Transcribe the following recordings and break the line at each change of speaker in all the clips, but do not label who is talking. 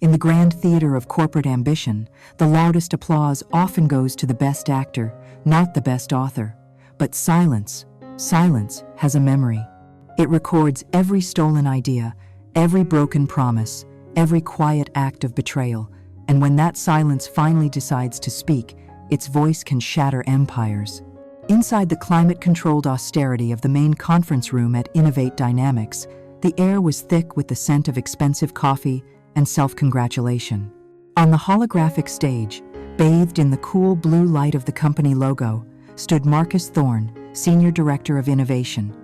In the grand theater of corporate ambition, the loudest applause often goes to the best actor, not the best author. But silence has a memory. It records every stolen idea, every broken promise, every quiet act of betrayal, and when that silence finally decides to speak, its voice can shatter empires. Inside the climate-controlled austerity of the main conference room at Innovate Dynamics, the air was thick with the scent of expensive coffee and self-congratulation. On the holographic stage, bathed in the cool blue light of the company logo, stood Marcus Thorne, Senior Director of Innovation,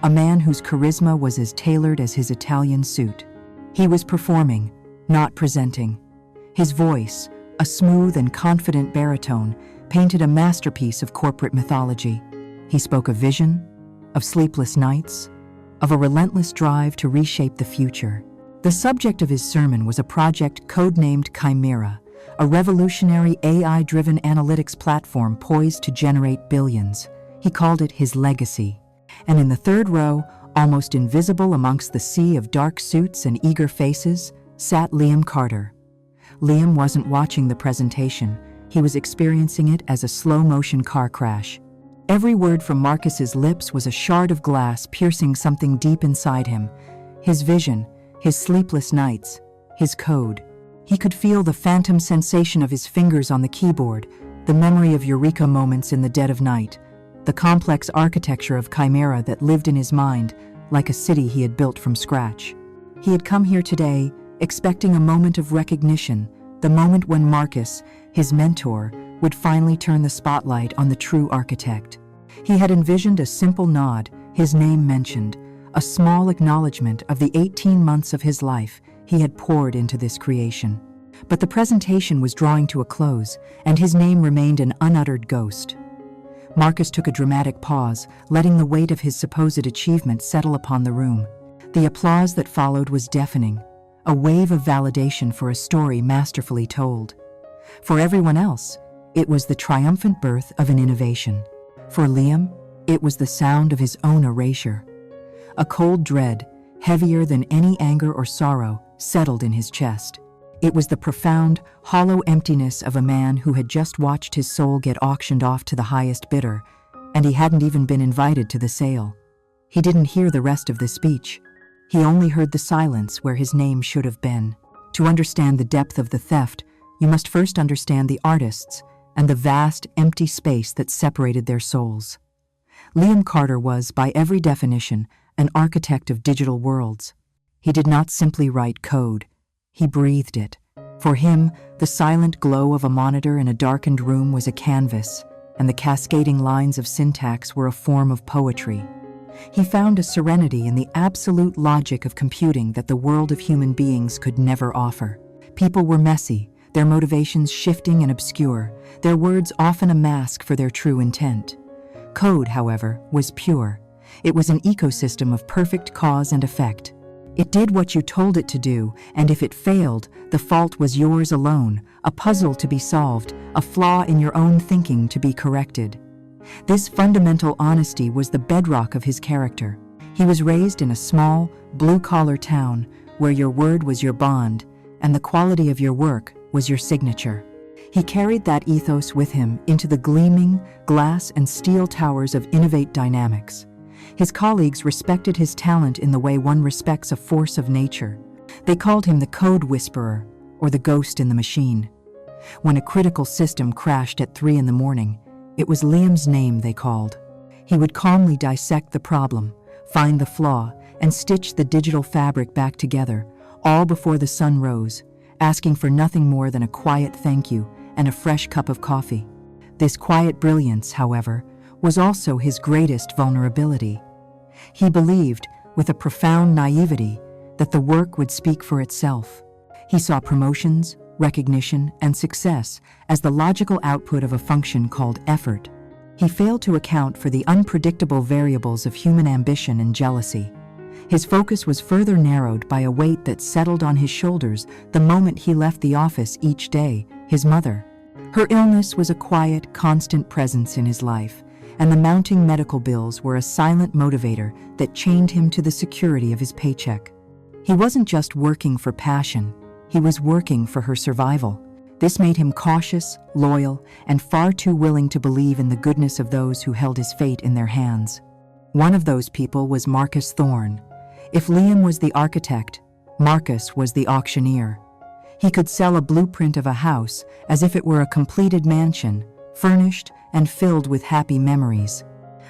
a man whose charisma was as tailored as his Italian suit. He was performing, not presenting. His voice, a smooth and confident baritone, painted a masterpiece of corporate mythology. He spoke of vision, of sleepless nights, of a relentless drive to reshape the future. The subject of his sermon was a project codenamed Chimera, a revolutionary AI-driven analytics platform poised to generate billions. He called it his legacy. And in the third row, almost invisible amongst the sea of dark suits and eager faces, sat Liam Carter. Liam wasn't watching the presentation. He was experiencing it as a slow-motion car crash. Every word from Marcus's lips was a shard of glass piercing something deep inside him. His vision, his sleepless nights, his code. He could feel the phantom sensation of his fingers on the keyboard, the memory of eureka moments in the dead of night, the complex architecture of Chimera that lived in his mind like a city he had built from scratch. He had come here today expecting a moment of recognition, the moment when Marcus, his mentor, would finally turn the spotlight on the true architect. He had envisioned a simple nod, his name mentioned, a small acknowledgement of the 18 months of his life he had poured into this creation. But the presentation was drawing to a close, and his name remained an unuttered ghost. Marcus took a dramatic pause, letting the weight of his supposed achievement settle upon the room. The applause that followed was deafening, a wave of validation for a story masterfully told. For everyone else, it was the triumphant birth of an innovation. For Liam, it was the sound of his own erasure. A cold dread, heavier than any anger or sorrow, settled in his chest. It was the profound, hollow emptiness of a man who had just watched his soul get auctioned off to the highest bidder, and he hadn't even been invited to the sale. He didn't hear the rest of the speech. He only heard the silence where his name should have been. To understand the depth of the theft, you must first understand the artists and the vast, empty space that separated their souls. Liam Carter was, by every definition, an architect of digital worlds. He did not simply write code. He breathed it. For him, the silent glow of a monitor in a darkened room was a canvas, and the cascading lines of syntax were a form of poetry. He found a serenity in the absolute logic of computing that the world of human beings could never offer. People were messy, their motivations shifting and obscure, their words often a mask for their true intent. Code, however, was pure. It was an ecosystem of perfect cause and effect. It did what you told it to do, and if it failed, the fault was yours alone, a puzzle to be solved, a flaw in your own thinking to be corrected. This fundamental honesty was the bedrock of his character. He was raised in a small, blue-collar town where your word was your bond, and the quality of your work was your signature. He carried that ethos with him into the gleaming glass and steel towers of Innovate Dynamics. His colleagues respected his talent in the way one respects a force of nature. They called him the code whisperer, or the ghost in the machine. When a critical system crashed at 3 a.m, it was Liam's name they called. He would calmly dissect the problem, find the flaw, and stitch the digital fabric back together, all before the sun rose, asking for nothing more than a quiet thank you and a fresh cup of coffee. This quiet brilliance, however, was also his greatest vulnerability. He believed, with a profound naivety, that the work would speak for itself. He saw promotions, recognition, and success as the logical output of a function called effort. He failed to account for the unpredictable variables of human ambition and jealousy. His focus was further narrowed by a weight that settled on his shoulders the moment he left the office each day, his mother. Her illness was a quiet, constant presence in his life, and the mounting medical bills were a silent motivator that chained him to the security of his paycheck. He wasn't just working for passion, He was working for her survival. This made him cautious, loyal, and far too willing to believe in the goodness of those who held his fate in their hands. One of those people was Marcus Thorne. If Liam was the architect, Marcus was the auctioneer. He could sell a blueprint of a house as if it were a completed mansion, furnished and filled with happy memories.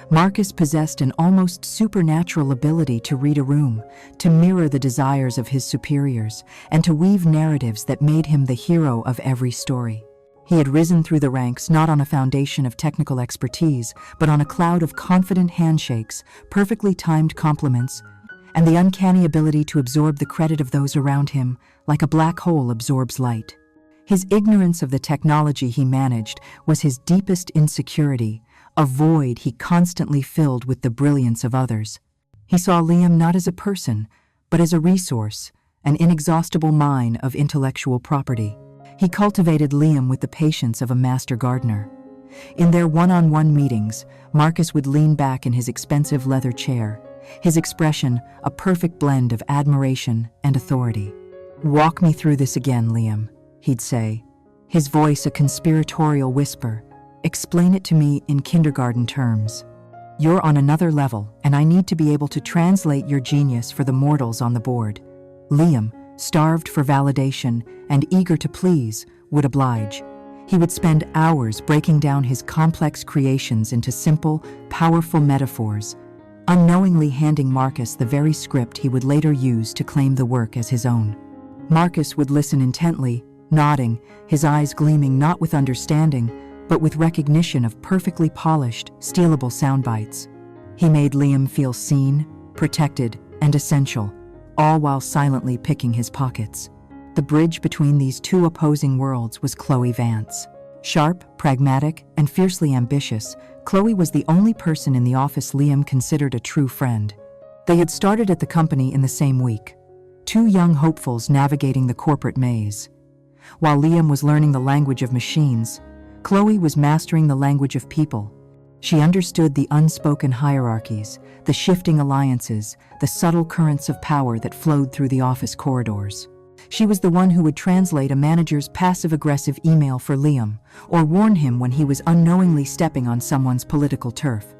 Marcus possessed an almost supernatural ability to read a room, to mirror the desires of his superiors, and to weave narratives that made him the hero of every story. He had risen through the ranks not on a foundation of technical expertise, but on a cloud of confident handshakes, perfectly timed compliments, and the uncanny ability to absorb the credit of those around him, like a black hole absorbs light. His ignorance of the technology he managed was his deepest insecurity, a void he constantly filled with the brilliance of others. He saw Liam not as a person, but as a resource, an inexhaustible mine of intellectual property. He cultivated Liam with the patience of a master gardener. In their one-on-one meetings, Marcus would lean back in his expensive leather chair, his expression a perfect blend of admiration and authority. "Walk me through this again, Liam," he'd say, his voice a conspiratorial whisper. "Explain it to me in kindergarten terms. You're on another level, and I need to be able to translate your genius for the mortals on the board." Liam, starved for validation and eager to please, would oblige. He would spend hours breaking down his complex creations into simple, powerful metaphors, unknowingly handing Marcus the very script he would later use to claim the work as his own. Marcus would listen intently, nodding, his eyes gleaming not with understanding, but with recognition of perfectly polished, stealable sound bites. He made Liam feel seen, protected, and essential, all while silently picking his pockets. The bridge between these two opposing worlds was Chloe Vance. Sharp, pragmatic, and fiercely ambitious, Chloe was the only person in the office Liam considered a true friend. They had started at the company in the same week, two young hopefuls navigating the corporate maze. While Liam was learning the language of machines, Chloe was mastering the language of people. She understood the unspoken hierarchies, the shifting alliances, the subtle currents of power that flowed through the office corridors. She was the one who would translate a manager's passive-aggressive email for Liam, or warn him when he was unknowingly stepping on someone's political turf.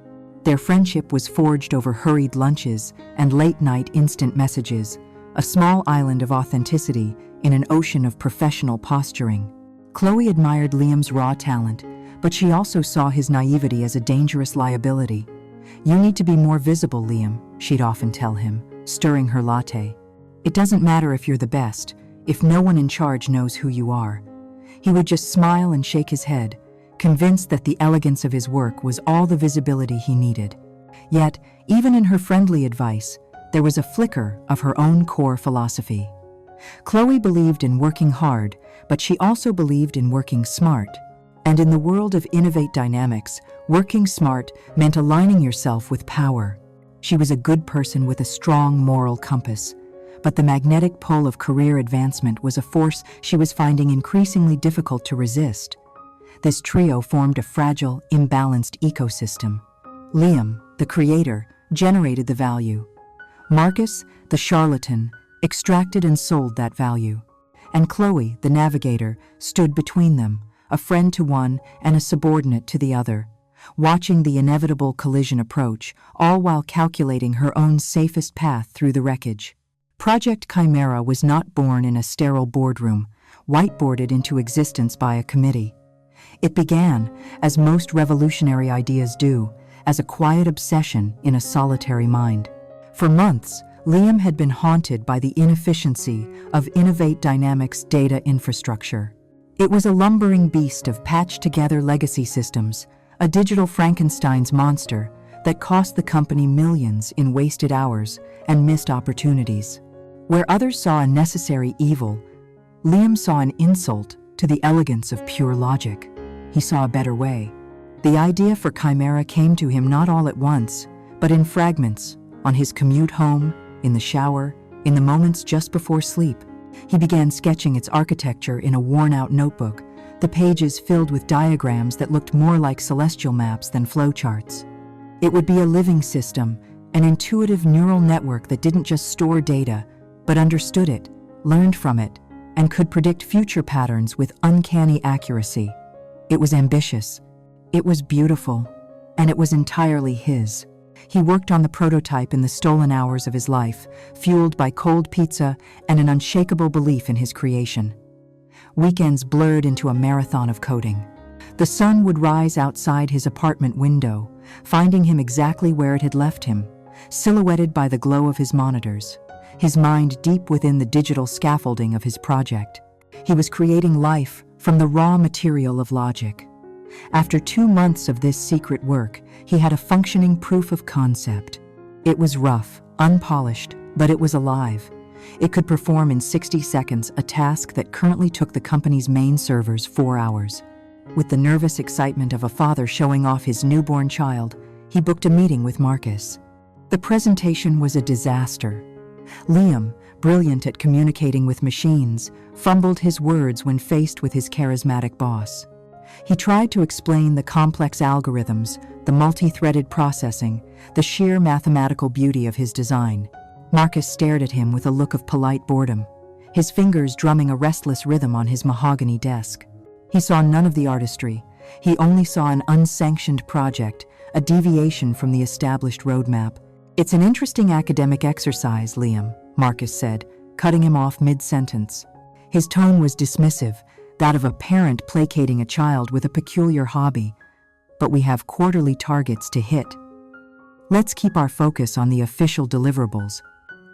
Their friendship was forged over hurried lunches and late-night instant messages, a small island of authenticity in an ocean of professional posturing. Chloe admired Liam's raw talent, but she also saw his naivety as a dangerous liability. "You need to be more visible, Liam," she'd often tell him, stirring her latte. "It doesn't matter if you're the best, if no one in charge knows who you are." He would just smile and shake his head, convinced that the elegance of his work was all the visibility he needed. Yet, even in her friendly advice, there was a flicker of her own core philosophy. Chloe believed in working hard, but she also believed in working smart. And in the world of Innovate Dynamics, working smart meant aligning yourself with power. She was a good person with a strong moral compass, but the magnetic pull of career advancement was a force she was finding increasingly difficult to resist. This trio formed a fragile, imbalanced ecosystem. Liam, the creator, generated the value. Marcus, the charlatan, extracted and sold that value. And Chloe, the navigator, stood between them, a friend to one and a subordinate to the other, watching the inevitable collision approach, all while calculating her own safest path through the wreckage. Project Chimera was not born in a sterile boardroom, whiteboarded into existence by a committee. It began, as most revolutionary ideas do, as a quiet obsession in a solitary mind. For months, Liam had been haunted by the inefficiency of Innovate Dynamics' data infrastructure. It was a lumbering beast of patched-together legacy systems, a digital Frankenstein's monster that cost the company millions in wasted hours and missed opportunities. Where others saw a necessary evil, Liam saw an insult to the elegance of pure logic. He saw a better way. The idea for Chimera came to him not all at once, but in fragments, on his commute home, in the shower, in the moments just before sleep. He began sketching its architecture in a worn-out notebook, the pages filled with diagrams that looked more like celestial maps than flowcharts. It would be a living system, an intuitive neural network that didn't just store data, but understood it, learned from it, and could predict future patterns with uncanny accuracy. It was ambitious, it was beautiful, and it was entirely his. He worked on the prototype in the stolen hours of his life, fueled by cold pizza and an unshakable belief in his creation. Weekends blurred into a marathon of coding. The sun would rise outside his apartment window, finding him exactly where it had left him, silhouetted by the glow of his monitors, his mind deep within the digital scaffolding of his project. He was creating life from the raw material of logic. After 2 months of this secret work, he had a functioning proof of concept. It was rough, unpolished, but it was alive. It could perform in 60 seconds a task that currently took the company's main servers 4 hours. With the nervous excitement of a father showing off his newborn child, he booked a meeting with Marcus. The presentation was a disaster. Liam, brilliant at communicating with machines, fumbled his words when faced with his charismatic boss. He tried to explain the complex algorithms, the multi-threaded processing, the sheer mathematical beauty of his design. Marcus stared at him with a look of polite boredom, his fingers drumming a restless rhythm on his mahogany desk. He saw none of the artistry. He only saw an unsanctioned project, a deviation from the established roadmap. "It's an interesting academic exercise, Liam," Marcus said, cutting him off mid-sentence. His tone was dismissive, that of a parent placating a child with a peculiar hobby. "But we have quarterly targets to hit. Let's keep our focus on the official deliverables.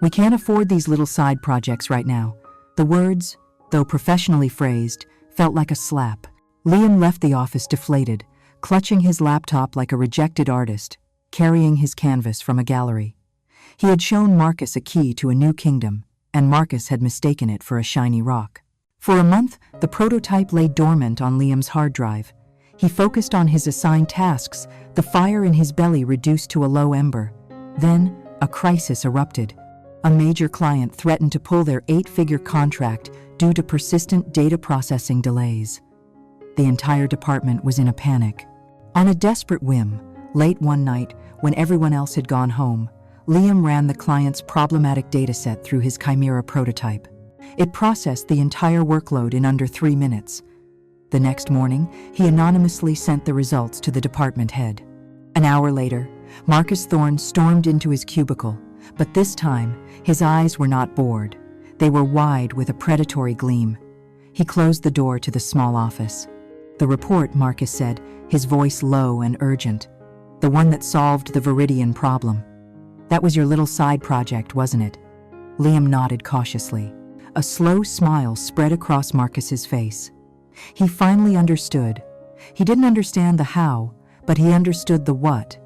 We can't afford these little side projects right now." The words, though professionally phrased, felt like a slap. Liam left the office deflated, clutching his laptop like a rejected artist, carrying his canvas from a gallery. He had shown Marcus a key to a new kingdom, and Marcus had mistaken it for a shiny rock. For a month, the prototype lay dormant on Liam's hard drive. He focused on his assigned tasks, the fire in his belly reduced to a low ember. Then, a crisis erupted. A major client threatened to pull their 8-figure contract due to persistent data processing delays. The entire department was in a panic. On a desperate whim, late one night, when everyone else had gone home, Liam ran the client's problematic dataset through his Chimera prototype. It processed the entire workload in under 3 minutes. The next morning, he anonymously sent the results to the department head. An hour later, Marcus Thorne stormed into his cubicle, but this time, his eyes were not bored. They were wide with a predatory gleam. He closed the door to the small office. "The report," Marcus said, his voice low and urgent. "The one that solved the Viridian problem. That was your little side project, wasn't it?" Liam nodded cautiously. A slow smile spread across Marcus's face. He finally understood. He didn't understand the how, but he understood the what.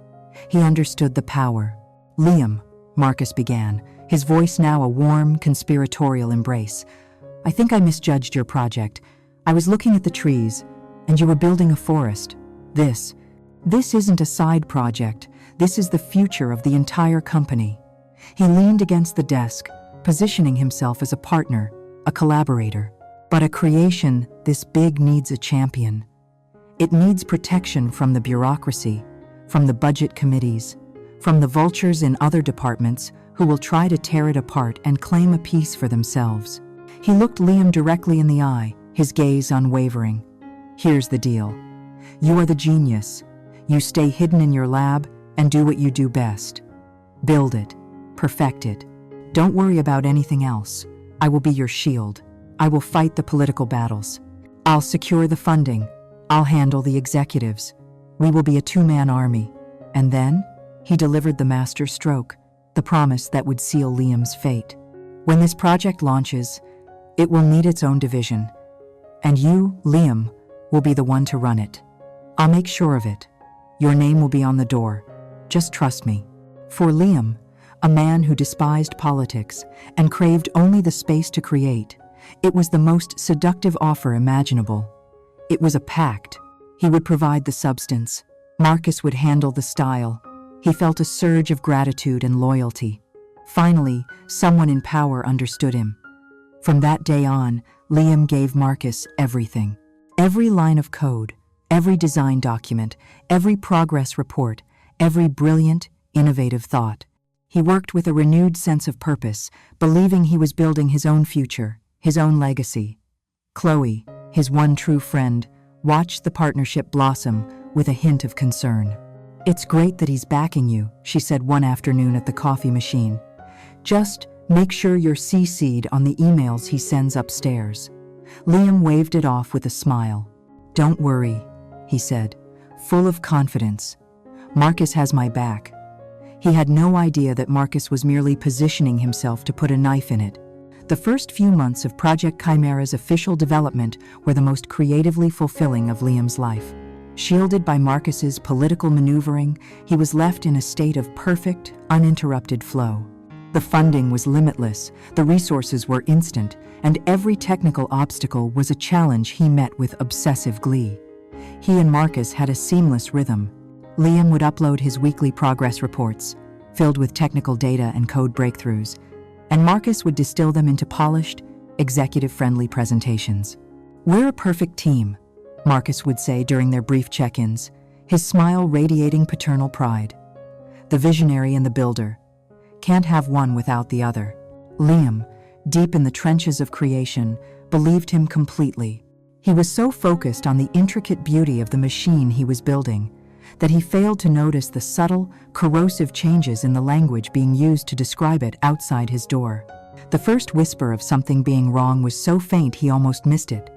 He understood the power. "Liam," Marcus began, his voice now a warm, conspiratorial embrace. "I think I misjudged your project. I was looking at the trees, and you were building a forest. This isn't a side project. This is the future of the entire company." He leaned against the desk, positioning himself as a partner, a collaborator. "But a creation this big needs a champion. It needs protection from the bureaucracy, from the budget committees, from the vultures in other departments who will try to tear it apart and claim a piece for themselves." He looked Liam directly in the eye, his gaze unwavering. "Here's the deal. You are the genius. You stay hidden in your lab and do what you do best. Build it. Perfect it. Don't worry about anything else. I will be your shield. I will fight the political battles. I'll secure the funding. I'll handle the executives. We will be a 2-man army." And then, he delivered the master stroke, the promise that would seal Liam's fate. "When this project launches, it will need its own division. And you, Liam, will be the one to run it. I'll make sure of it. Your name will be on the door. Just trust me." For Liam, a man who despised politics and craved only the space to create, it was the most seductive offer imaginable. It was a pact. He would provide the substance. Marcus would handle the style. He felt a surge of gratitude and loyalty. Finally, someone in power understood him. From that day on, Liam gave Marcus everything. Every line of code, every design document, every progress report, every brilliant, innovative thought. He worked with a renewed sense of purpose, believing he was building his own future, his own legacy. Chloe, his one true friend, watched the partnership blossom with a hint of concern. "It's great that he's backing you," she said one afternoon at the coffee machine. "Just make sure you're CC'd on the emails he sends upstairs." Liam waved it off with a smile. "Don't worry," he said, full of confidence. "Marcus has my back." He had no idea that Marcus was merely positioning himself to put a knife in it. The first few months of Project Chimera's official development were the most creatively fulfilling of Liam's life. Shielded by Marcus's political maneuvering, he was left in a state of perfect, uninterrupted flow. The funding was limitless, the resources were instant, and every technical obstacle was a challenge he met with obsessive glee. He and Marcus had a seamless rhythm. Liam would upload his weekly progress reports, filled with technical data and code breakthroughs, and Marcus would distill them into polished, executive-friendly presentations. "We're a perfect team," Marcus would say during their brief check-ins, his smile radiating paternal pride. "The visionary and the builder. Can't have one without the other." Liam, deep in the trenches of creation, believed him completely. He was so focused on the intricate beauty of the machine he was building that he failed to notice the subtle, corrosive changes in the language being used to describe it outside his door. The first whisper of something being wrong was so faint he almost missed it.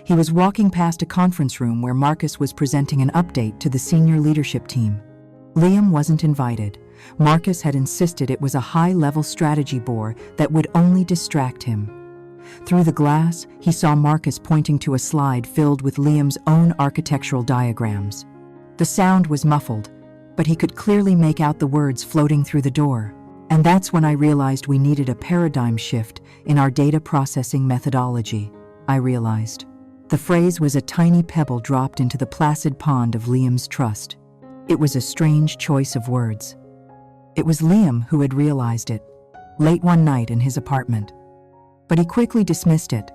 He was walking past a conference room where Marcus was presenting an update to the senior leadership team. Liam wasn't invited. Marcus had insisted it was a high-level strategy bore that would only distract him. Through the glass, he saw Marcus pointing to a slide filled with Liam's own architectural diagrams. The sound was muffled, but he could clearly make out the words floating through the door. "And that's when I realized we needed a paradigm shift in our data processing methodology," I realized. The phrase was a tiny pebble dropped into the placid pond of Liam's trust. It was a strange choice of words. It was Liam who had realized it, late one night in his apartment. But he quickly dismissed it.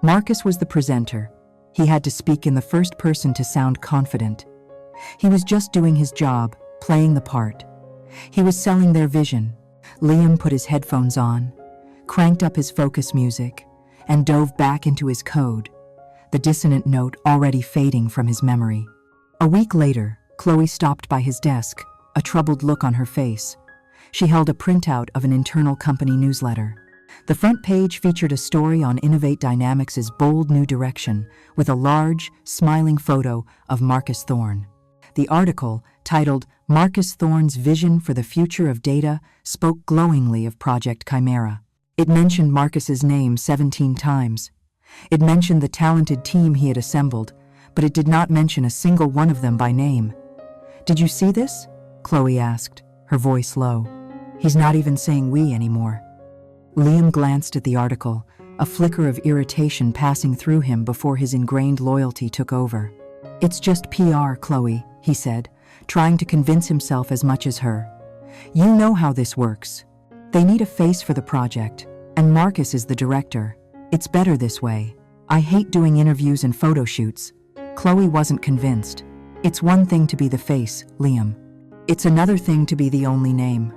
Marcus was the presenter. He had to speak in the first person to sound confident. He was just doing his job, playing the part. He was selling their vision. Liam put his headphones on, cranked up his focus music, and dove back into his code, the dissonant note already fading from his memory. A week later, Chloe stopped by his desk, a troubled look on her face. She held a printout of an internal company newsletter. The front page featured a story on Innovate Dynamics' bold new direction, with a large, smiling photo of Marcus Thorne. The article, titled "Marcus Thorne's Vision for the Future of Data," spoke glowingly of Project Chimera. It mentioned Marcus's name 17 times. It mentioned the talented team he had assembled, but it did not mention a single one of them by name. "Did you see this?" Chloe asked, her voice low. "He's not even saying we anymore." Liam glanced at the article, a flicker of irritation passing through him before his ingrained loyalty took over. "It's just PR, Chloe," he said, trying to convince himself as much as her. "You know how this works. They need a face for the project, and Marcus is the director. It's better this way. I hate doing interviews and photo shoots." Chloe wasn't convinced. "It's one thing to be the face, Liam. It's another thing to be the only name.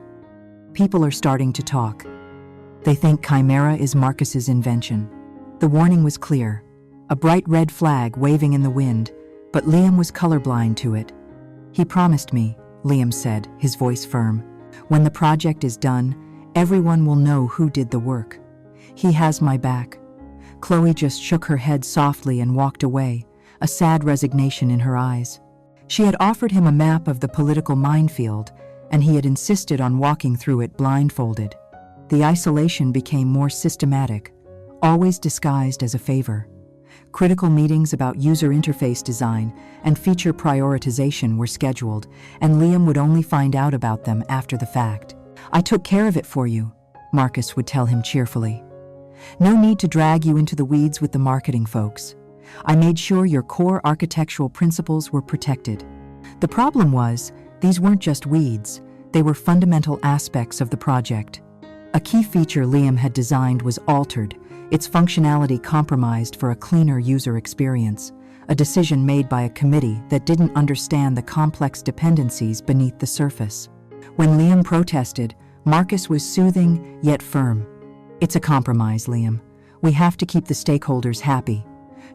People are starting to talk. They think Chimera is Marcus's invention." The warning was clear, a bright red flag waving in the wind, but Liam was colorblind to it. "He promised me," Liam said, his voice firm. "When the project is done, everyone will know who did the work. He has my back." Chloe just shook her head softly and walked away, a sad resignation in her eyes. She had offered him a map of the political minefield, and he had insisted on walking through it blindfolded. The isolation became more systematic, always disguised as a favor. Critical meetings about user interface design and feature prioritization were scheduled, and Liam would only find out about them after the fact. "I took care of it for you," Marcus would tell him cheerfully. "No need to drag you into the weeds with the marketing folks. I made sure your core architectural principles were protected." The problem was, these weren't just weeds, they were fundamental aspects of the project. A key feature Liam had designed was altered, its functionality compromised for a cleaner user experience, a decision made by a committee that didn't understand the complex dependencies beneath the surface. When Liam protested, Marcus was soothing yet firm. "It's a compromise, Liam. We have to keep the stakeholders happy.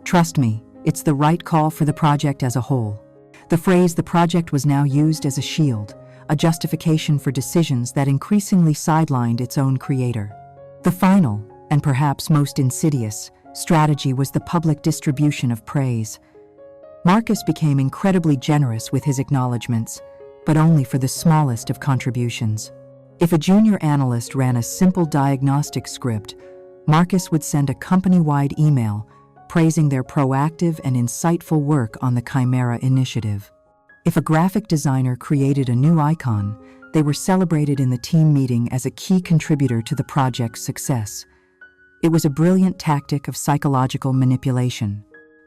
Trust me, it's the right call for the project as a whole." The phrase "the project" was now used as a shield, a justification for decisions that increasingly sidelined its own creator. The final, and perhaps most insidious, strategy was the public distribution of praise. Marcus became incredibly generous with his acknowledgments, but only for the smallest of contributions. If a junior analyst ran a simple diagnostic script, Marcus would send a company-wide email praising their proactive and insightful work on the Chimera initiative. If a graphic designer created a new icon, they were celebrated in the team meeting as a key contributor to the project's success. It was a brilliant tactic of psychological manipulation.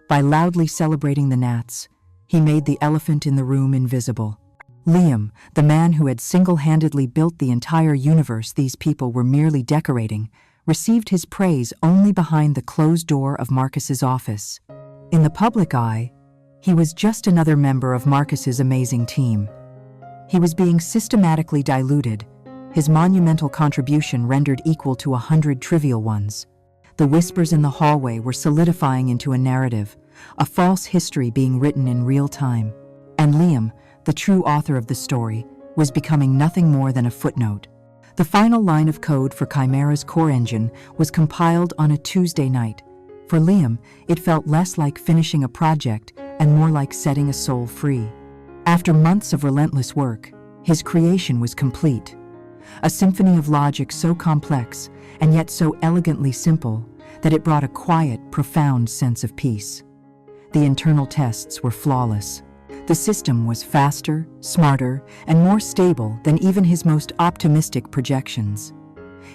By loudly celebrating the gnats, he made the elephant in the room invisible. Liam, the man who had single-handedly built the entire universe these people were merely decorating, received his praise only behind the closed door of Marcus's office. In the public eye, he was just another member of Marcus's amazing team. He was being systematically diluted, his monumental contribution rendered equal to 100 trivial ones. The whispers in the hallway were solidifying into a narrative, a false history being written in real time. And Liam, the true author of the story, was becoming nothing more than a footnote. The final line of code for Chimera's core engine was compiled on a Tuesday night. For Liam, it felt less like finishing a project and more like setting a soul free. After months of relentless work, his creation was complete. A symphony of logic so complex and yet so elegantly simple that it brought a quiet, profound sense of peace. The internal tests were flawless. The system was faster, smarter, and more stable than even his most optimistic projections.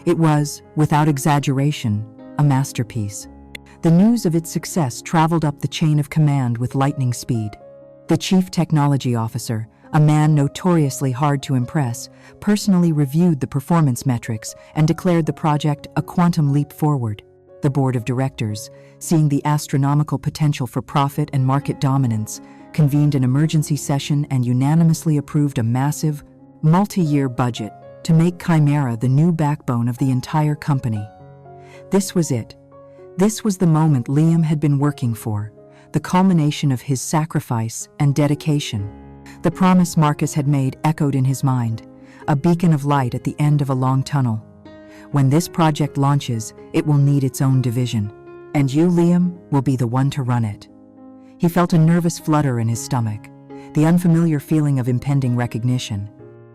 It was, without exaggeration, a masterpiece. The news of its success traveled up the chain of command with lightning speed. The chief technology officer, a man notoriously hard to impress, personally reviewed the performance metrics and declared the project a quantum leap forward. The board of directors, seeing the astronomical potential for profit and market dominance, convened an emergency session and unanimously approved a massive, multi-year budget to make Chimera the new backbone of the entire company. This was it. This was the moment Liam had been working for, the culmination of his sacrifice and dedication. The promise Marcus had made echoed in his mind, a beacon of light at the end of a long tunnel. When this project launches, it will need its own division, and you, Liam, will be the one to run it. He felt a nervous flutter in his stomach, the unfamiliar feeling of impending recognition.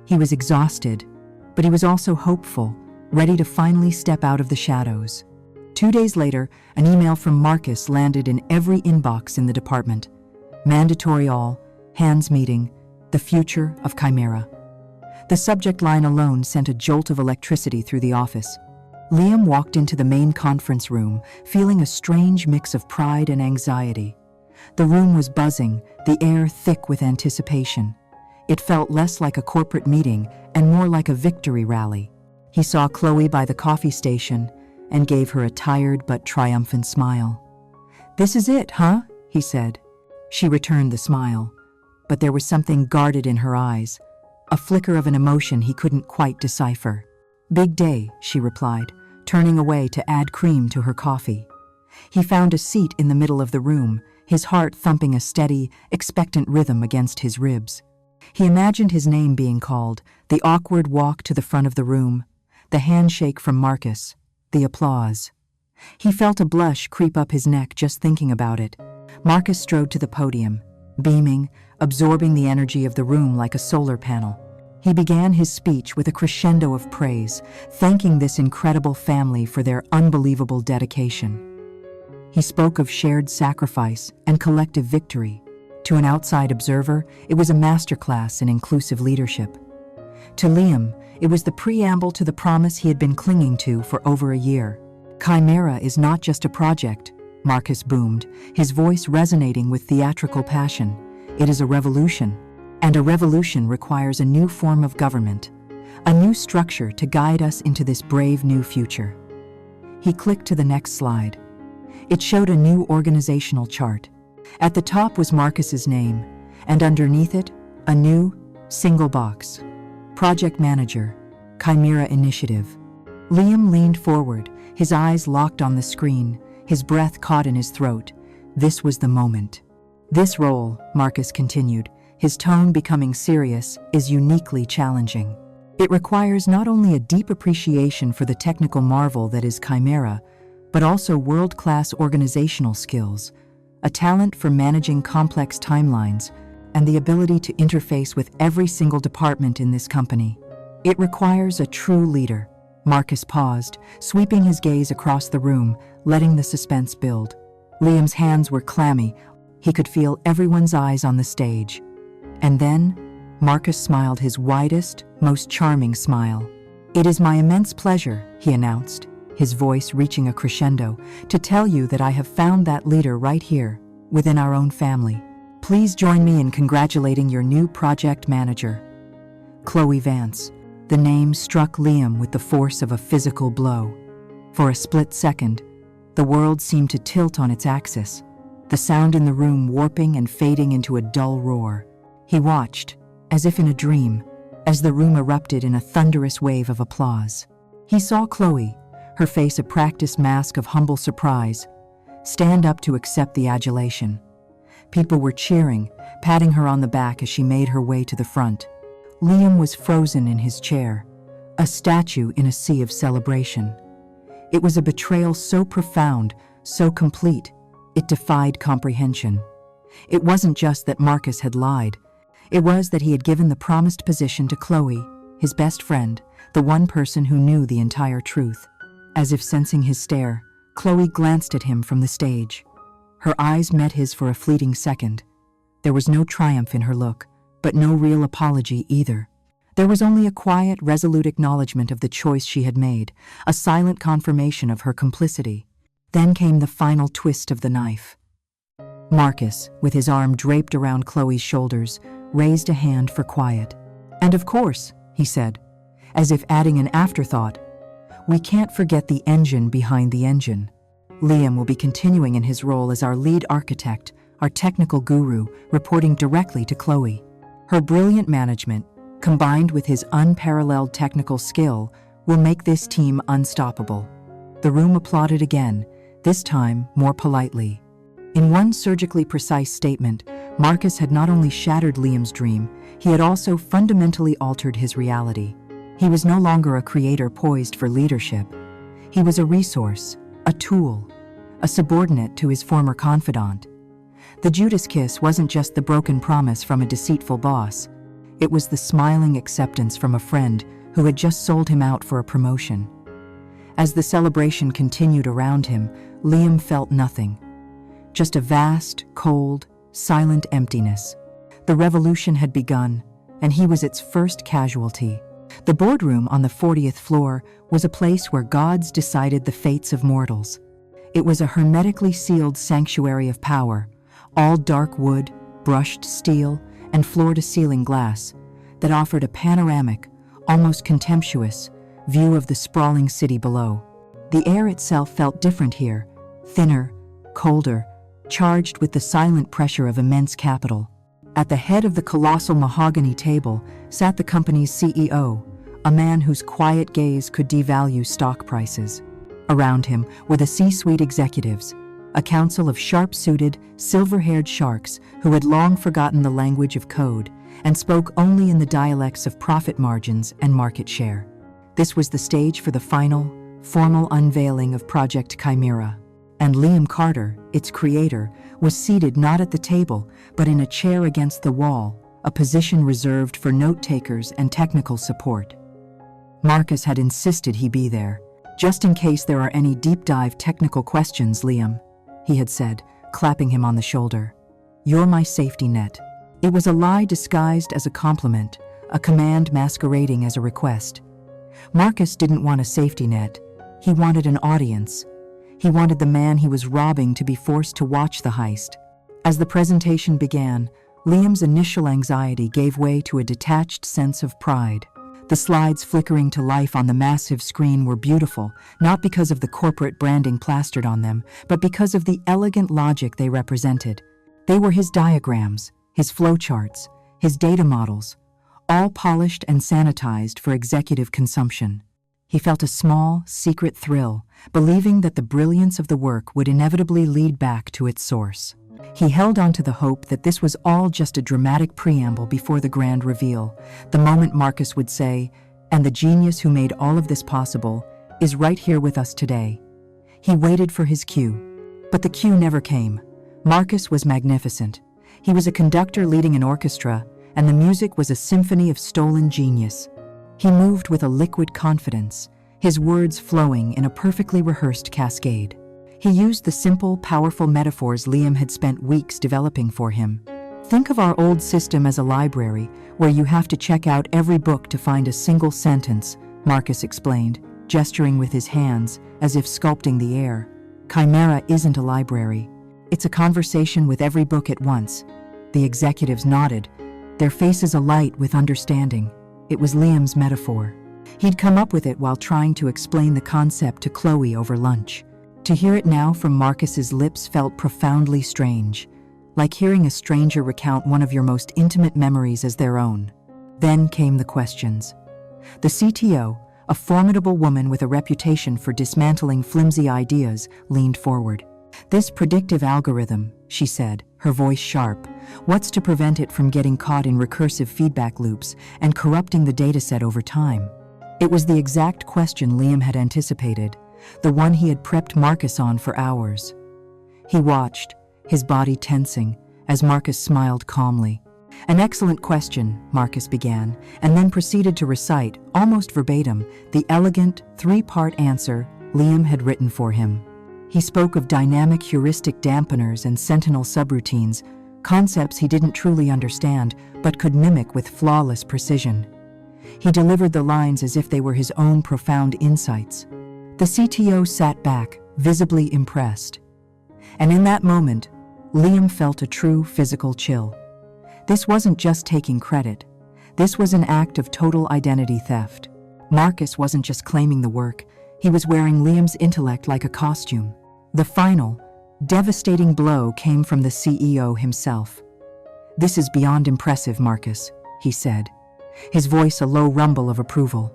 He was exhausted, but he was also hopeful, ready to finally step out of the shadows. 2 days later, an email from Marcus landed in every inbox in the department. Mandatory all, hands meeting, the future of Chimera. The subject line alone sent a jolt of electricity through the office. Liam walked into the main conference room, feeling a strange mix of pride and anxiety. The room was buzzing, the air thick with anticipation. It felt less like a corporate meeting and more like a victory rally. He saw Chloe by the coffee station and gave her a tired but triumphant smile. "This is it, huh?" he said. She returned the smile, but there was something guarded in her eyes, a flicker of an emotion he couldn't quite decipher. "Big day," she replied, turning away to add cream to her coffee. He found a seat in the middle of the room, his heart thumping a steady, expectant rhythm against his ribs. He imagined his name being called, the awkward walk to the front of the room, the handshake from Marcus, the applause. He felt a blush creep up his neck just thinking about it. Marcus strode to the podium, beaming, absorbing the energy of the room like a solar panel. He began his speech with a crescendo of praise, thanking this incredible family for their unbelievable dedication. He spoke of shared sacrifice and collective victory. To an outside observer, it was a masterclass in inclusive leadership. To Liam, it was the preamble to the promise he had been clinging to for over a year. Chimera is not just a project, Marcus boomed, his voice resonating with theatrical passion. It is a revolution, and a revolution requires a new form of government, a new structure to guide us into this brave new future. He clicked to the next slide. It showed a new organizational chart. At the top was Marcus's name, and underneath it, a new, single box. Project Manager, Chimera Initiative. Liam leaned forward, His eyes locked on the screen, his breath caught in his throat. This was the moment. This role, Marcus continued, his tone becoming serious, is uniquely challenging. It requires not only a deep appreciation for the technical marvel that is Chimera, but also world-class organizational skills, a talent for managing complex timelines, and the ability to interface with every single department in this company. It requires a true leader. Marcus paused, sweeping his gaze across the room, letting the suspense build. Liam's hands were clammy. He could feel everyone's eyes on the stage. And then, Marcus smiled his widest, most charming smile. "It is my immense pleasure," he announced, his voice reaching a crescendo, "to tell you that I have found that leader right here, within our own family. Please join me in congratulating your new project manager." Chloe Vance. The name struck Liam with the force of a physical blow. For a split second, the world seemed to tilt on its axis, the sound in the room warping and fading into a dull roar. He watched, as if in a dream, as the room erupted in a thunderous wave of applause. He saw Chloe, her face a practiced mask of humble surprise, stand up to accept the adulation. People were cheering, patting her on the back as she made her way to the front. Liam was frozen in his chair, a statue in a sea of celebration. It was a betrayal so profound, so complete, it defied comprehension. It wasn't just that Marcus had lied. It was that he had given the promised position to Chloe, his best friend, the one person who knew the entire truth. As if sensing his stare, Chloe glanced at him from the stage. Her eyes met his for a fleeting second. There was no triumph in her look, but no real apology either. There was only a quiet, resolute acknowledgement of the choice she had made, a silent confirmation of her complicity. Then came the final twist of the knife. Marcus, with his arm draped around Chloe's shoulders, raised a hand for quiet. "And of course," he said, as if adding an afterthought, "we can't forget the engine behind the engine." Liam will be continuing in his role as our lead architect, our technical guru, reporting directly to Chloe. Her brilliant management, combined with his unparalleled technical skill, will make this team unstoppable. The room applauded again, this time more politely. In one surgically precise statement, Marcus had not only shattered Liam's dream, he had also fundamentally altered his reality. He was no longer a creator poised for leadership. He was a resource, a tool, a subordinate to his former confidant. The Judas kiss wasn't just the broken promise from a deceitful boss. It was the smiling acceptance from a friend who had just sold him out for a promotion. As the celebration continued around him, Liam felt nothing. Just a vast, cold, silent emptiness. The revolution had begun, and he was its first casualty. The boardroom on the 40th floor was a place where gods decided the fates of mortals. It was a hermetically sealed sanctuary of power, all dark wood, brushed steel, and floor-to-ceiling glass that offered a panoramic, almost contemptuous, view of the sprawling city below. The air itself felt different here, thinner, colder, charged with the silent pressure of immense capital. At the head of the colossal mahogany table sat the company's CEO, a man whose quiet gaze could devalue stock prices. Around him were the C-suite executives, a council of sharp-suited, silver-haired sharks who had long forgotten the language of code and spoke only in the dialects of profit margins and market share. This was the stage for the final, formal unveiling of Project Chimera. And Liam Carter, its creator, was seated not at the table, but in a chair against the wall, a position reserved for note-takers and technical support. Marcus had insisted he be there, just in case there are any deep-dive technical questions, Liam, he had said, clapping him on the shoulder. "You're my safety net." It was a lie disguised as a compliment, a command masquerading as a request. Marcus didn't want a safety net. He wanted an audience. He wanted the man he was robbing to be forced to watch the heist. As the presentation began, Liam's initial anxiety gave way to a detached sense of pride. The slides flickering to life on the massive screen were beautiful, not because of the corporate branding plastered on them, but because of the elegant logic they represented. They were his diagrams, his flowcharts, his data models, all polished and sanitized for executive consumption. He felt a small, secret thrill, believing that the brilliance of the work would inevitably lead back to its source. He held on to the hope that this was all just a dramatic preamble before the grand reveal, the moment Marcus would say, "And the genius who made all of this possible is right here with us today." He waited for his cue, but the cue never came. Marcus was magnificent. He was a conductor leading an orchestra, and the music was a symphony of stolen genius. He moved with a liquid confidence, his words flowing in a perfectly rehearsed cascade. He used the simple, powerful metaphors Liam had spent weeks developing for him. Think of our old system as a library, where you have to check out every book to find a single sentence, Marcus explained, gesturing with his hands as if sculpting the air. Chimera isn't a library. It's a conversation with every book at once. The executives nodded, their faces alight with understanding. It was Liam's metaphor. He'd come up with it while trying to explain the concept to Chloe over lunch. To hear it now from Marcus's lips felt profoundly strange, like hearing a stranger recount one of your most intimate memories as their own. Then came the questions. The CTO, a formidable woman with a reputation for dismantling flimsy ideas, leaned forward. "This predictive algorithm," she said, her voice sharp, "what's to prevent it from getting caught in recursive feedback loops and corrupting the dataset over time?" It was the exact question Liam had anticipated, the one he had prepped Marcus on for hours. He watched, his body tensing, as Marcus smiled calmly. "An excellent question," Marcus began, and then proceeded to recite, almost verbatim, the elegant, three-part answer Liam had written for him. He spoke of dynamic heuristic dampeners and sentinel subroutines, concepts he didn't truly understand, but could mimic with flawless precision. He delivered the lines as if they were his own profound insights. The CTO sat back, visibly impressed. And in that moment, Liam felt a true physical chill. This wasn't just taking credit. This was an act of total identity theft. Marcus wasn't just claiming the work, he was wearing Liam's intellect like a costume. The final, devastating blow came from the CEO himself. "This is beyond impressive, Marcus," he said, his voice a low rumble of approval.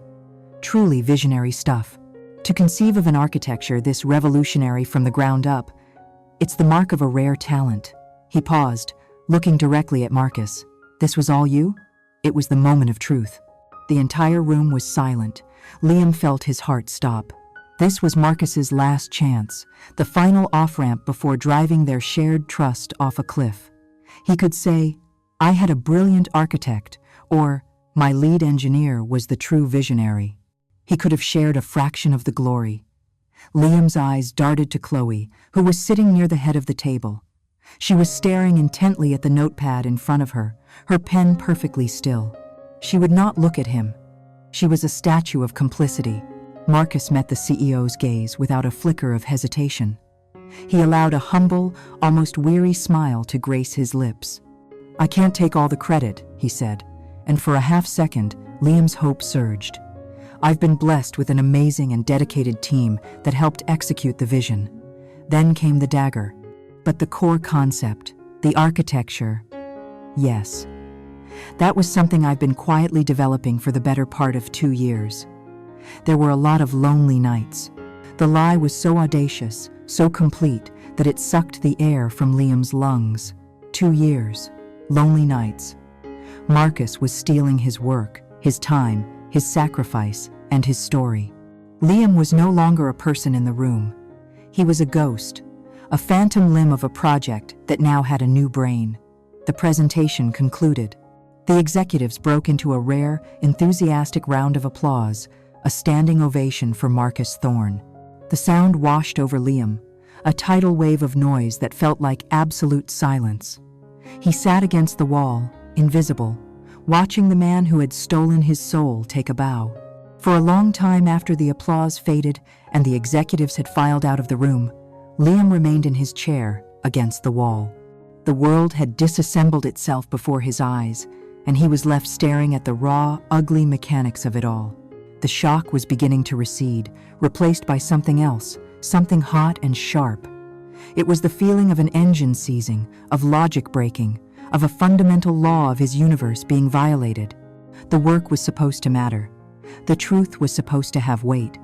"Truly visionary stuff. To conceive of an architecture this revolutionary from the ground up, it's the mark of a rare talent." He paused, looking directly at Marcus. "This was all you?" It was the moment of truth. The entire room was silent. Liam felt his heart stop. This was Marcus's last chance, the final off-ramp before driving their shared trust off a cliff. He could say, "I had a brilliant architect," or "My lead engineer was the true visionary." He could have shared a fraction of the glory. Liam's eyes darted to Chloe, who was sitting near the head of the table. She was staring intently at the notepad in front of her, her pen perfectly still. She would not look at him. She was a statue of complicity. Marcus met the CEO's gaze without a flicker of hesitation. He allowed a humble, almost weary smile to grace his lips. "I can't take all the credit," he said, and for a half second, Liam's hope surged. "I've been blessed with an amazing and dedicated team that helped execute the vision." Then came the dagger. But the core concept, the architecture, yes. That was something I've been quietly developing for the better part of 2 years. There were a lot of lonely nights. The lie was so audacious, so complete, that it sucked the air from Liam's lungs. 2 years. Lonely nights. Marcus was stealing his work, his time, his sacrifice, and his story. Liam was no longer a person in the room. He was a ghost, a phantom limb of a project that now had a new brain. The presentation concluded. The executives broke into a rare, enthusiastic round of applause, a standing ovation for Marcus Thorne. The sound washed over Liam, a tidal wave of noise that felt like absolute silence. He sat against the wall, invisible, watching the man who had stolen his soul take a bow. For a long time after the applause faded and the executives had filed out of the room, Liam remained in his chair, against the wall. The world had disassembled itself before his eyes, and he was left staring at the raw, ugly mechanics of it all. The shock was beginning to recede, replaced by something else, something hot and sharp. It was the feeling of an engine seizing, of logic breaking, of a fundamental law of his universe being violated. The work was supposed to matter. The truth was supposed to have weight.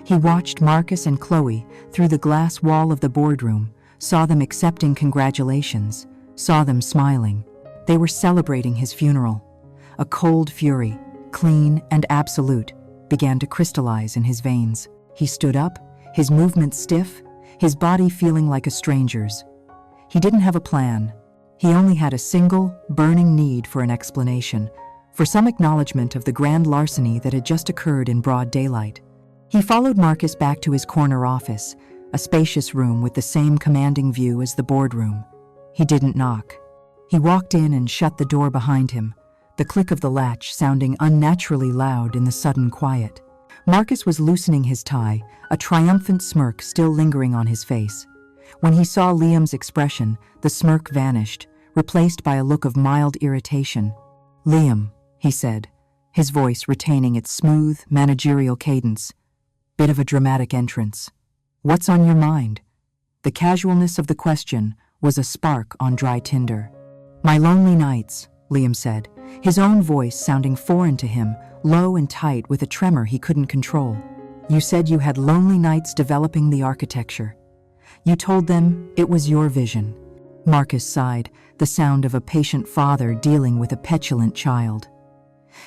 He watched Marcus and Chloe through the glass wall of the boardroom, saw them accepting congratulations, saw them smiling. They were celebrating his funeral. A cold fury, clean and absolute, began to crystallize in his veins. He stood up, his movements stiff, his body feeling like a stranger's. He didn't have a plan. He only had a single, burning need for an explanation, for some acknowledgement of the grand larceny that had just occurred in broad daylight. He followed Marcus back to his corner office, a spacious room with the same commanding view as the boardroom. He didn't knock. He walked in and shut the door behind him, the click of the latch sounding unnaturally loud in the sudden quiet. Marcus was loosening his tie, a triumphant smirk still lingering on his face. When he saw Liam's expression, the smirk vanished, replaced by a look of mild irritation. "Liam," he said, his voice retaining its smooth, managerial cadence. "Bit of a dramatic entrance. What's on your mind?" The casualness of the question was a spark on dry tinder. "My lonely nights," Liam said, his own voice sounding foreign to him, low and tight with a tremor he couldn't control. "You said you had lonely nights developing the architecture. You told them it was your vision." Marcus sighed, the sound of a patient father dealing with a petulant child.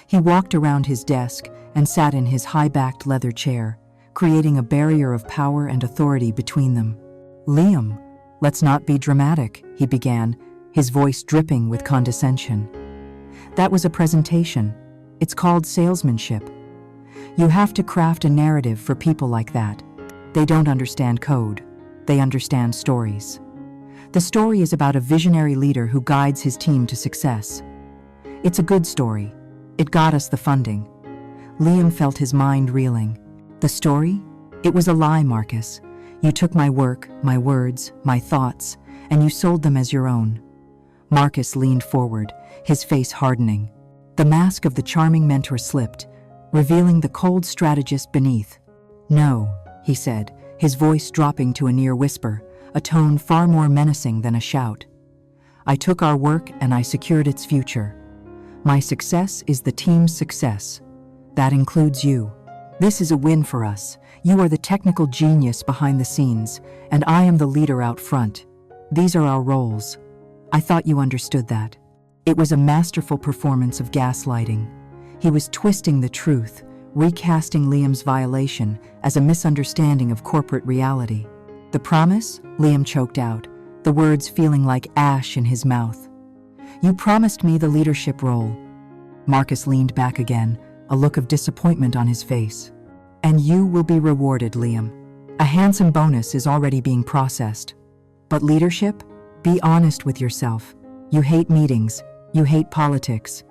He walked around his desk and sat in his high-backed leather chair, creating a barrier of power and authority between them. "Liam, let's not be dramatic," he began, his voice dripping with condescension. "That was a presentation. It's called salesmanship. You have to craft a narrative for people like that. They don't understand code. They understand stories. The story is about a visionary leader who guides his team to success. It's a good story. It got us the funding." Liam felt his mind reeling. "The story? It was a lie, Marcus. You took my work, my words, my thoughts, and you sold them as your own." Marcus leaned forward, his face hardening. The mask of the charming mentor slipped, revealing the cold strategist beneath. "No," he said, his voice dropping to a near whisper, a tone far more menacing than a shout. "I took our work and I secured its future. My success is the team's success. That includes you. This is a win for us. You are the technical genius behind the scenes, and I am the leader out front. These are our roles. I thought you understood that." It was a masterful performance of gaslighting. He was twisting the truth, recasting Liam's violation as a misunderstanding of corporate reality. "The promise?" Liam choked out, the words feeling like ash in his mouth. "You promised me the leadership role." Marcus leaned back again, a look of disappointment on his face. "And you will be rewarded, Liam. A handsome bonus is already being processed. But leadership? Be honest with yourself. You hate meetings. You hate politics.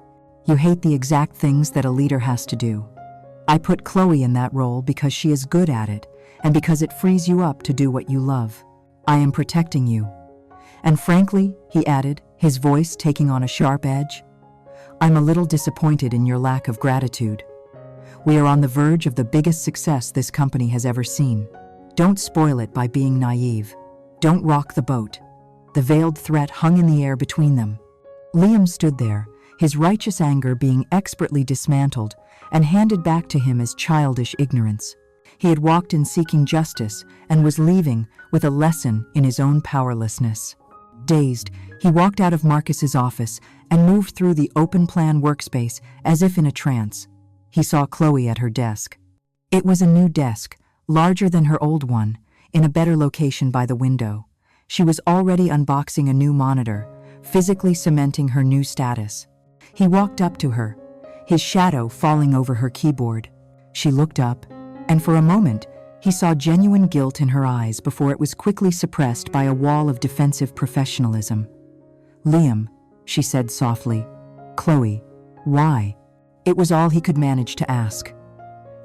You hate the exact things that a leader has to do. I put Chloe in that role because she is good at it, and because it frees you up to do what you love. I am protecting you. And frankly," he added, his voice taking on a sharp edge, "I'm a little disappointed in your lack of gratitude. We are on the verge of the biggest success this company has ever seen. Don't spoil it by being naive. Don't rock the boat." The veiled threat hung in the air between them. Liam stood there, his righteous anger being expertly dismantled and handed back to him as childish ignorance. He had walked in seeking justice and was leaving with a lesson in his own powerlessness. Dazed, he walked out of Marcus's office and moved through the open-plan workspace as if in a trance. He saw Chloe at her desk. It was a new desk, larger than her old one, in a better location by the window. She was already unboxing a new monitor, physically cementing her new status. He walked up to her, his shadow falling over her keyboard. She looked up, and for a moment, he saw genuine guilt in her eyes before it was quickly suppressed by a wall of defensive professionalism. "Liam," she said softly. "Chloe, why?" It was all he could manage to ask.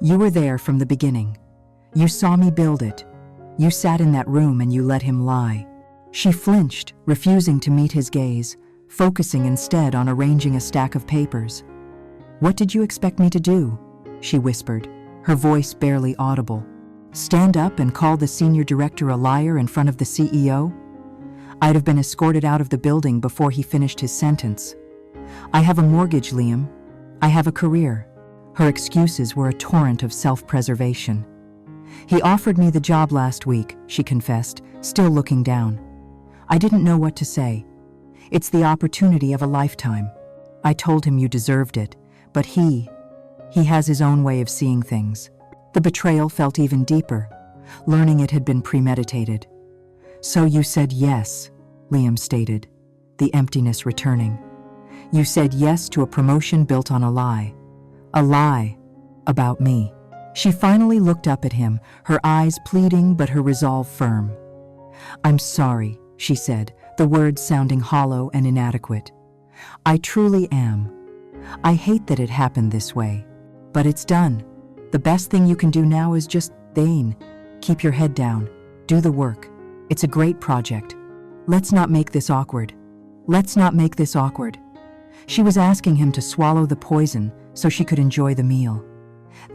"You were there from the beginning. You saw me build it. You sat in that room and you let him lie." She flinched, refusing to meet his gaze, focusing instead on arranging a stack of papers. "What did you expect me to do?" she whispered, her voice barely audible. "Stand up and call the senior director a liar in front of the CEO?" I'd have been escorted out of the building before he finished his sentence. "I have a mortgage, Liam. I have a career. Her excuses were a torrent of self-preservation. "He offered me the job last week," she confessed, still looking down. "I didn't know what to say. It's the opportunity of a lifetime. I told him you deserved it, but he has his own way of seeing things." The betrayal felt even deeper, learning it had been premeditated. "So you said yes," Liam stated, the emptiness returning. "You said yes to a promotion built on a lie. A lie about me." She finally looked up at him, her eyes pleading but her resolve firm. "I'm sorry," she said, the words sounding hollow and inadequate. "I truly am. I hate that it happened this way. But it's done. The best thing you can do now is just, Dane, keep your head down. Do the work. It's a great project. Let's not make this awkward. Let's not make this awkward." She was asking him to swallow the poison so she could enjoy the meal.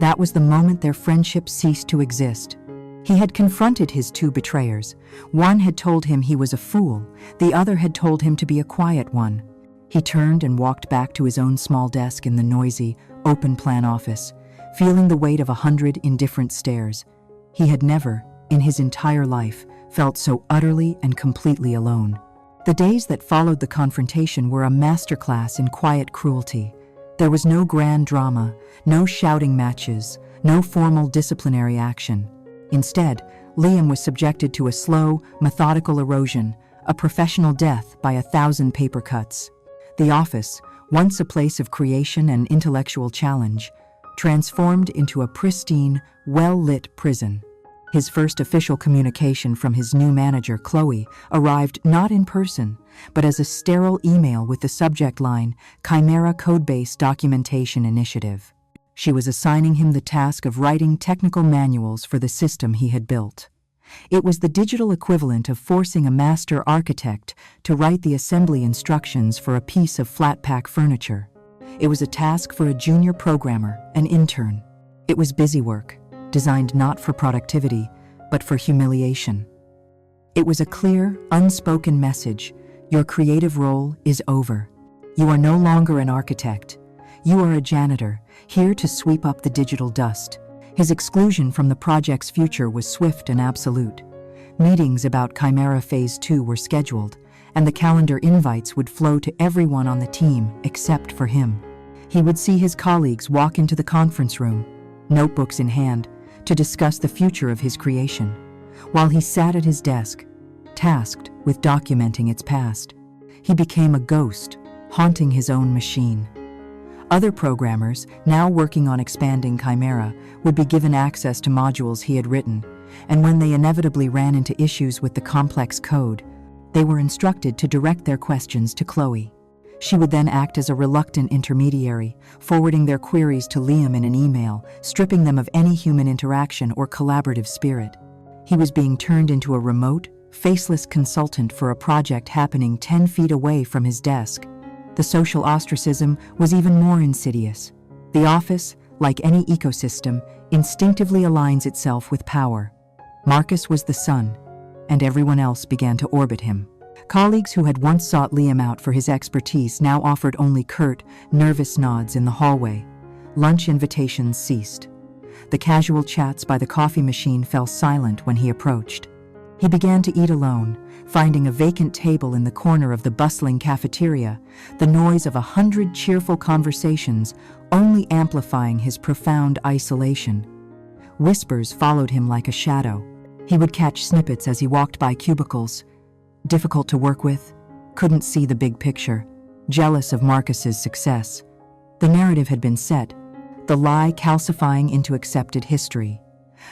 That was the moment their friendship ceased to exist. He had confronted his two betrayers. One had told him he was a fool, the other had told him to be a quiet one. He turned and walked back to his own small desk in the noisy, open-plan office, feeling the weight of 100 indifferent stares. He had never, in his entire life, felt so utterly and completely alone. The days that followed the confrontation were a masterclass in quiet cruelty. There was no grand drama, no shouting matches, no formal disciplinary action. Instead, Liam was subjected to a slow, methodical erosion, a professional death by 1,000 paper cuts. The office, once a place of creation and intellectual challenge, transformed into a pristine, well-lit prison. His first official communication from his new manager, Chloe, arrived not in person, but as a sterile email with the subject line, "Chimera Codebase Documentation Initiative." She was assigning him the task of writing technical manuals for the system he had built. It was the digital equivalent of forcing a master architect to write the assembly instructions for a piece of flat-pack furniture. It was a task for a junior programmer, an intern. It was busy work, designed not for productivity, but for humiliation. It was a clear, unspoken message: your creative role is over. You are no longer an architect. You are a janitor, here to sweep up the digital dust. His exclusion from the project's future was swift and absolute. Meetings about Chimera Phase 2 were scheduled, and the calendar invites would flow to everyone on the team except for him. He would see his colleagues walk into the conference room, notebooks in hand, to discuss the future of his creation, while he sat at his desk, tasked with documenting its past. He became a ghost, haunting his own machine. Other programmers, now working on expanding Chimera, would be given access to modules he had written, and when they inevitably ran into issues with the complex code, they were instructed to direct their questions to Chloe. She would then act as a reluctant intermediary, forwarding their queries to Liam in an email, stripping them of any human interaction or collaborative spirit. He was being turned into a remote, faceless consultant for a project happening 10 feet away from his desk. The social ostracism was even more insidious. The office, like any ecosystem, instinctively aligns itself with power. Marcus was the sun, and everyone else began to orbit him. Colleagues who had once sought Liam out for his expertise now offered only curt, nervous nods in the hallway. Lunch invitations ceased. The casual chats by the coffee machine fell silent when he approached. He began to eat alone, finding a vacant table in the corner of the bustling cafeteria, the noise of 100 cheerful conversations only amplifying his profound isolation. Whispers followed him like a shadow. He would catch snippets as he walked by cubicles. Difficult to work with, couldn't see the big picture, jealous of Marcus's success. The narrative had been set, the lie calcifying into accepted history.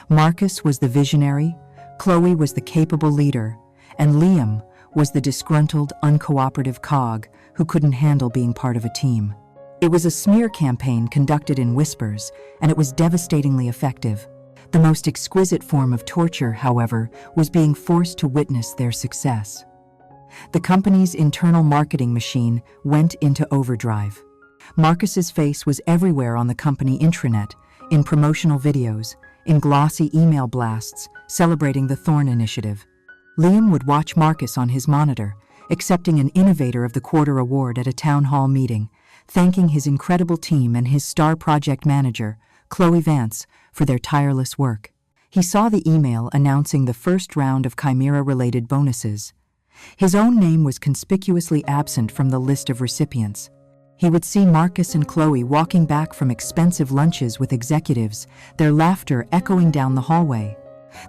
Marcus was the visionary, Chloe was the capable leader, and Liam was the disgruntled, uncooperative cog who couldn't handle being part of a team. It was a smear campaign conducted in whispers, and it was devastatingly effective. The most exquisite form of torture, however, was being forced to witness their success. The company's internal marketing machine went into overdrive. Marcus's face was everywhere on the company intranet, in promotional videos, in glossy email blasts, celebrating the Thorn Initiative. Liam would watch Marcus on his monitor, accepting an Innovator of the Quarter award at a town hall meeting, thanking his incredible team and his star project manager, Chloe Vance, for their tireless work. He saw the email announcing the first round of Chimera-related bonuses. His own name was conspicuously absent from the list of recipients. He would see Marcus and Chloe walking back from expensive lunches with executives, their laughter echoing down the hallway.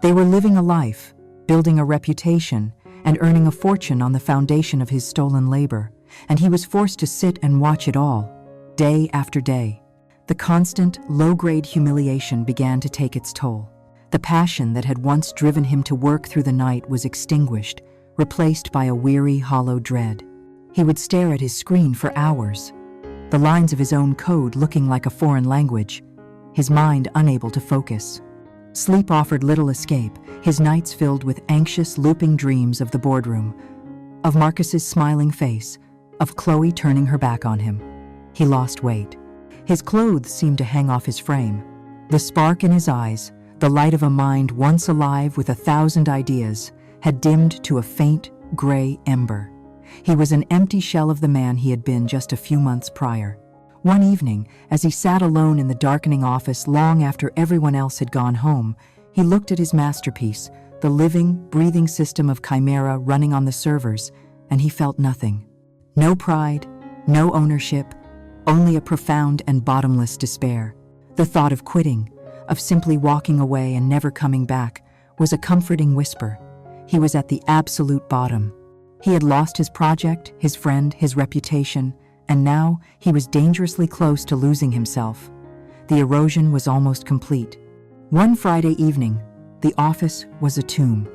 They were living a life, building a reputation, and earning a fortune on the foundation of his stolen labor, and he was forced to sit and watch it all, day after day. The constant, low-grade humiliation began to take its toll. The passion that had once driven him to work through the night was extinguished, replaced by a weary, hollow dread. He would stare at his screen for hours, the lines of his own code looking like a foreign language, his mind unable to focus. Sleep offered little escape, his nights filled with anxious, looping dreams of the boardroom, of Marcus's smiling face, of Chloe turning her back on him. He lost weight. His clothes seemed to hang off his frame. The spark in his eyes, the light of a mind once alive with 1,000 ideas, had dimmed to a faint, gray ember. He was an empty shell of the man he had been just a few months prior. One evening, as he sat alone in the darkening office long after everyone else had gone home, he looked at his masterpiece, the living, breathing system of Chimera running on the servers, and he felt nothing. No pride, no ownership, only a profound and bottomless despair. The thought of quitting, of simply walking away and never coming back, was a comforting whisper. He was at the absolute bottom. He had lost his project, his friend, his reputation, and now he was dangerously close to losing himself. The erosion was almost complete. One Friday evening, the office was a tomb.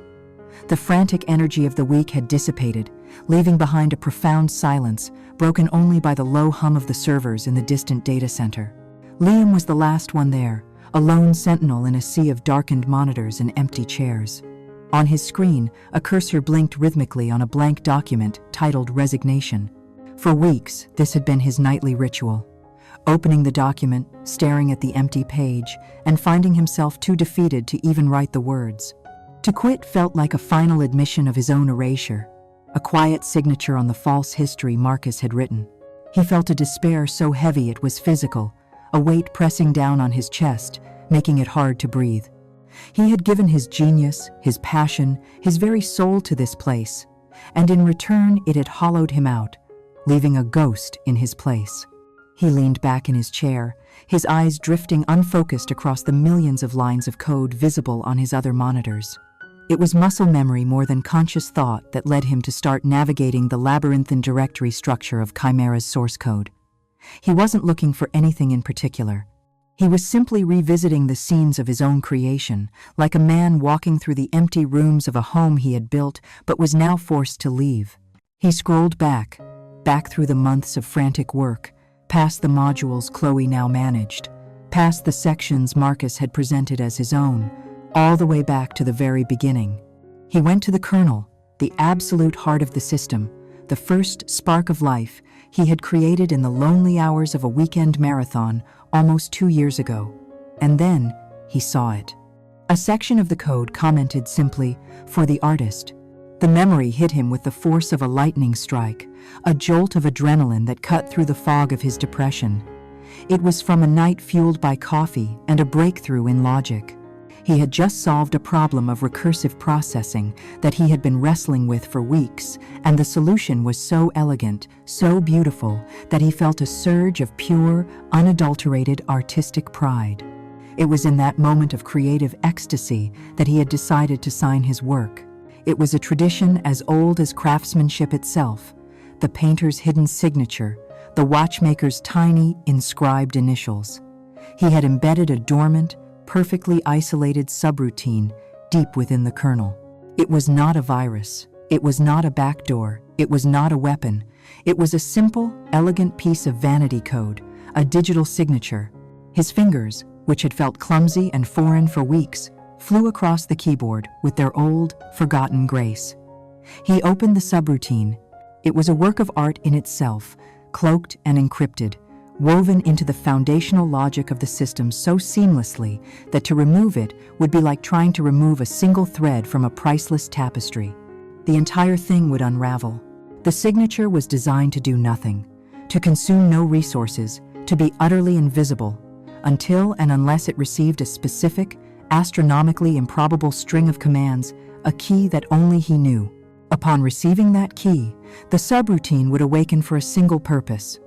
The frantic energy of the week had dissipated, leaving behind a profound silence, broken only by the low hum of the servers in the distant data center. Liam was the last one there, a lone sentinel in a sea of darkened monitors and empty chairs. On his screen, a cursor blinked rhythmically on a blank document titled Resignation. For weeks, this had been his nightly ritual. Opening the document, staring at the empty page, and finding himself too defeated to even write the words. To quit felt like a final admission of his own erasure, a quiet signature on the false history Marcus had written. He felt a despair so heavy it was physical, a weight pressing down on his chest, making it hard to breathe. He had given his genius, his passion, his very soul to this place, and in return it had hollowed him out, leaving a ghost in his place. He leaned back in his chair, his eyes drifting unfocused across the millions of lines of code visible on his other monitors. It was muscle memory more than conscious thought that led him to start navigating the labyrinthine directory structure of Chimera's source code. He wasn't looking for anything in particular. He was simply revisiting the scenes of his own creation, like a man walking through the empty rooms of a home he had built but was now forced to leave. He scrolled back through the months of frantic work, past the modules Chloe now managed, past the sections Marcus had presented as his own, all the way back to the very beginning. He went to the kernel, the absolute heart of the system, the first spark of life he had created in the lonely hours of a weekend marathon almost 2 years ago. And then he saw it. A section of the code commented simply, "For the artist." The memory hit him with the force of a lightning strike, a jolt of adrenaline that cut through the fog of his depression. It was from a night fueled by coffee and a breakthrough in logic. He had just solved a problem of recursive processing that he had been wrestling with for weeks, and the solution was so elegant, so beautiful, that he felt a surge of pure, unadulterated artistic pride. It was in that moment of creative ecstasy that he had decided to sign his work. It was a tradition as old as craftsmanship itself, the painter's hidden signature, the watchmaker's tiny, inscribed initials. He had embedded a dormant, perfectly isolated subroutine deep within the kernel. It was not a virus. It was not a backdoor. It was not a weapon. It was a simple, elegant piece of vanity code, a digital signature. His fingers, which had felt clumsy and foreign for weeks, flew across the keyboard with their old, forgotten grace. He opened the subroutine. It was a work of art in itself, cloaked and encrypted, woven into the foundational logic of the system so seamlessly that to remove it would be like trying to remove a single thread from a priceless tapestry. The entire thing would unravel. The signature was designed to do nothing, to consume no resources, to be utterly invisible, until and unless it received a specific, astronomically improbable string of commands, a key that only he knew. Upon receiving that key, the subroutine would awaken for a single purpose: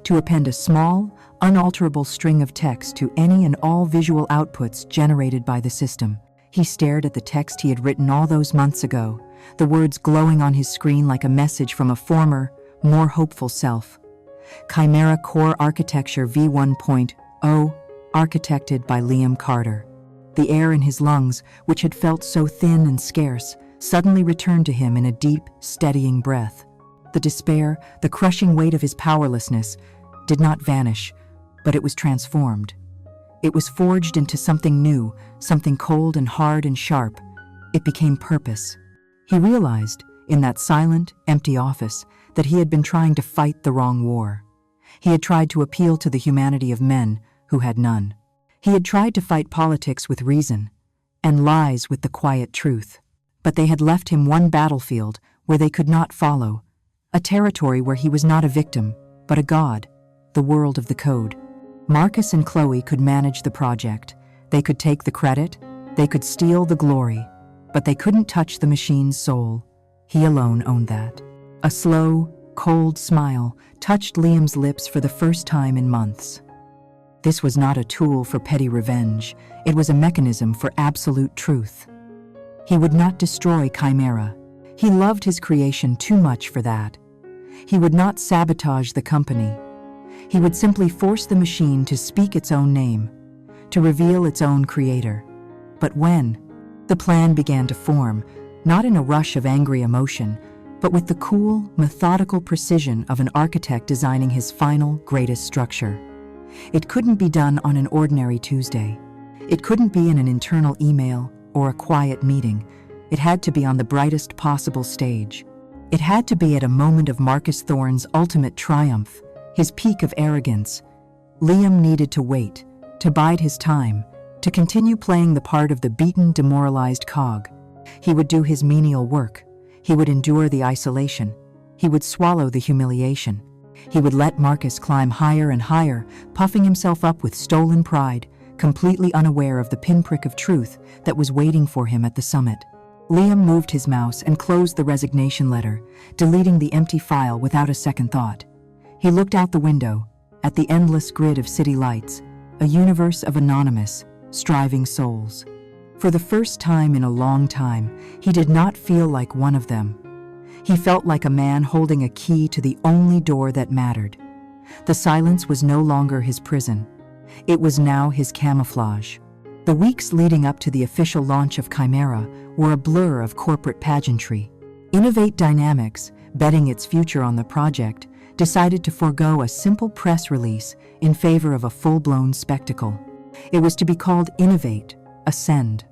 to append a small, unalterable string of text to any and all visual outputs generated by the system. He stared at the text he had written all those months ago, the words glowing on his screen like a message from a former, more hopeful self. Chimera Core Architecture v1.0, architected by Liam Carter. The air in his lungs, which had felt so thin and scarce, suddenly returned to him in a deep, steadying breath. The despair, the crushing weight of his powerlessness, did not vanish, but it was transformed. It was forged into something new, something cold and hard and sharp. It became purpose. He realized, in that silent, empty office, that he had been trying to fight the wrong war. He had tried to appeal to the humanity of men who had none. He had tried to fight politics with reason, and lies with the quiet truth. But they had left him one battlefield where they could not follow, a territory where he was not a victim, but a god, the world of the code. Marcus and Chloe could manage the project. They could take the credit, they could steal the glory, but they couldn't touch the machine's soul. He alone owned that. A slow, cold smile touched Liam's lips for the first time in months. This was not a tool for petty revenge. It was a mechanism for absolute truth. He would not destroy Chimera. He loved his creation too much for that. He would not sabotage the company. He would simply force the machine to speak its own name, to reveal its own creator. But when? The plan began to form, not in a rush of angry emotion, but with the cool, methodical precision of an architect designing his final, greatest structure. It couldn't be done on an ordinary Tuesday. It couldn't be in an internal email or a quiet meeting. It had to be on the brightest possible stage. It had to be at a moment of Marcus Thorne's ultimate triumph, his peak of arrogance. Liam needed to wait, to bide his time, to continue playing the part of the beaten, demoralized cog. He would do his menial work. He would endure the isolation. He would swallow the humiliation. He would let Marcus climb higher and higher, puffing himself up with stolen pride, completely unaware of the pinprick of truth that was waiting for him at the summit. Liam moved his mouse and closed the resignation letter, deleting the empty file without a second thought. He looked out the window, at the endless grid of city lights, a universe of anonymous, striving souls. For the first time in a long time, he did not feel like one of them. He felt like a man holding a key to the only door that mattered. The silence was no longer his prison. It was now his camouflage. The weeks leading up to the official launch of Chimera were a blur of corporate pageantry. Innovate Dynamics, betting its future on the project, decided to forego a simple press release in favor of a full-blown spectacle. It was to be called Innovate, Ascend,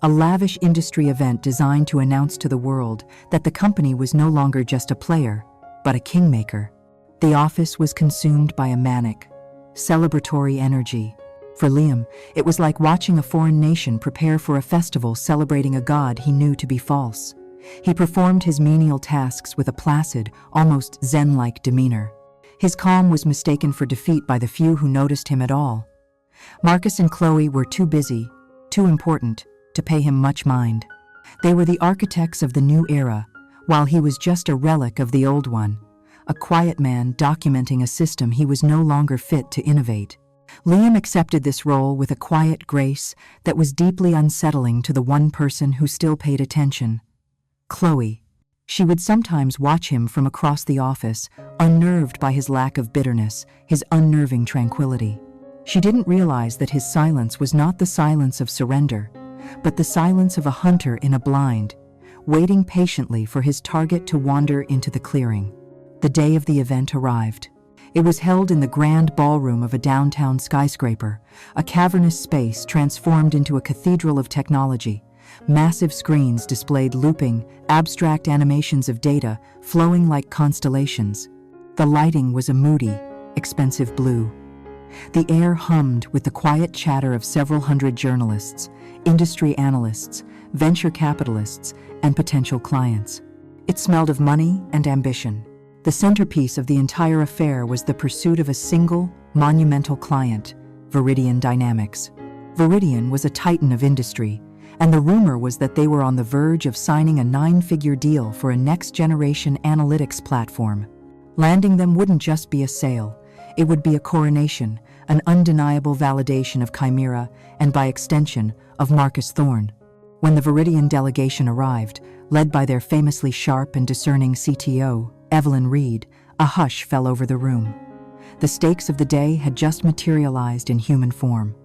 a lavish industry event designed to announce to the world that the company was no longer just a player, but a kingmaker. The office was consumed by a manic, celebratory energy. For Liam, it was like watching a foreign nation prepare for a festival celebrating a god he knew to be false. He performed his menial tasks with a placid, almost zen-like demeanor. His calm was mistaken for defeat by the few who noticed him at all. Marcus and Chloe were too busy, too important, to pay him much mind. They were the architects of the new era, while he was just a relic of the old one, a quiet man documenting a system he was no longer fit to innovate. Liam accepted this role with a quiet grace that was deeply unsettling to the one person who still paid attention: Chloe. She would sometimes watch him from across the office, unnerved by his lack of bitterness, his unnerving tranquility. She didn't realize that his silence was not the silence of surrender, but the silence of a hunter in a blind, waiting patiently for his target to wander into the clearing. The day of the event arrived. It was held in the grand ballroom of a downtown skyscraper, a cavernous space transformed into a cathedral of technology. Massive screens displayed looping, abstract animations of data flowing like constellations. The lighting was a moody, expensive blue. The air hummed with the quiet chatter of several hundred journalists, industry analysts, venture capitalists, and potential clients. It smelled of money and ambition. The centerpiece of the entire affair was the pursuit of a single, monumental client, Viridian Dynamics. Viridian was a titan of industry, and the rumor was that they were on the verge of signing a 9-figure deal for a next-generation analytics platform. Landing them wouldn't just be a sale, it would be a coronation, an undeniable validation of Chimera and, by extension, of Marcus Thorne. When the Viridian delegation arrived, led by their famously sharp and discerning CTO, Evelyn Reed, a hush fell over the room. The stakes of the day had just materialized in human form.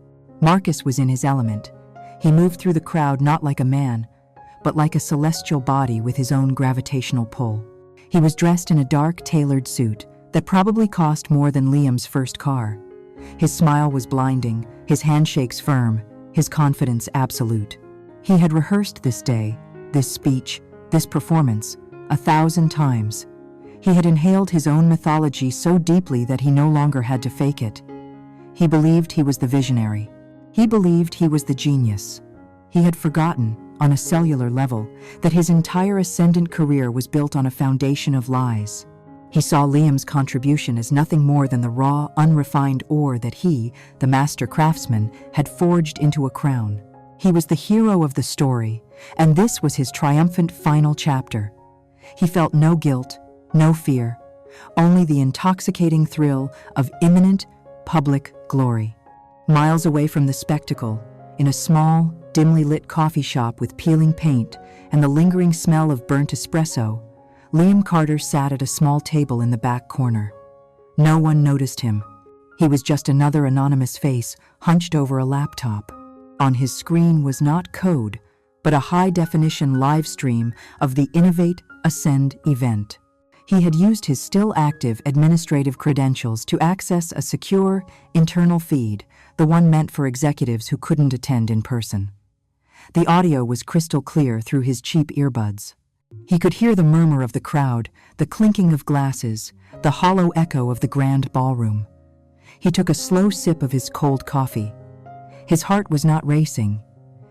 Marcus was in his element. He moved through the crowd not like a man, but like a celestial body with his own gravitational pull. He was dressed in a dark, tailored suit that probably cost more than Liam's first car. His smile was blinding, his handshakes firm, his confidence absolute. He had rehearsed this day, this speech, this performance, 1,000 times. He had inhaled his own mythology so deeply that he no longer had to fake it. He believed he was the visionary. He believed he was the genius. He had forgotten, on a cellular level, that his entire ascendant career was built on a foundation of lies. He saw Liam's contribution as nothing more than the raw, unrefined ore that he, the master craftsman, had forged into a crown. He was the hero of the story, and this was his triumphant final chapter. He felt no guilt, no fear, only the intoxicating thrill of imminent, public glory. Miles away from the spectacle, in a small, dimly lit coffee shop with peeling paint and the lingering smell of burnt espresso, Liam Carter sat at a small table in the back corner. No one noticed him. He was just another anonymous face hunched over a laptop. On his screen was not code, but a high-definition live stream of the Innovate Ascend event. He had used his still-active administrative credentials to access a secure, internal feed, the one meant for executives who couldn't attend in person. The audio was crystal clear through his cheap earbuds. He could hear the murmur of the crowd, the clinking of glasses, the hollow echo of the grand ballroom. He took a slow sip of his cold coffee. His heart was not racing.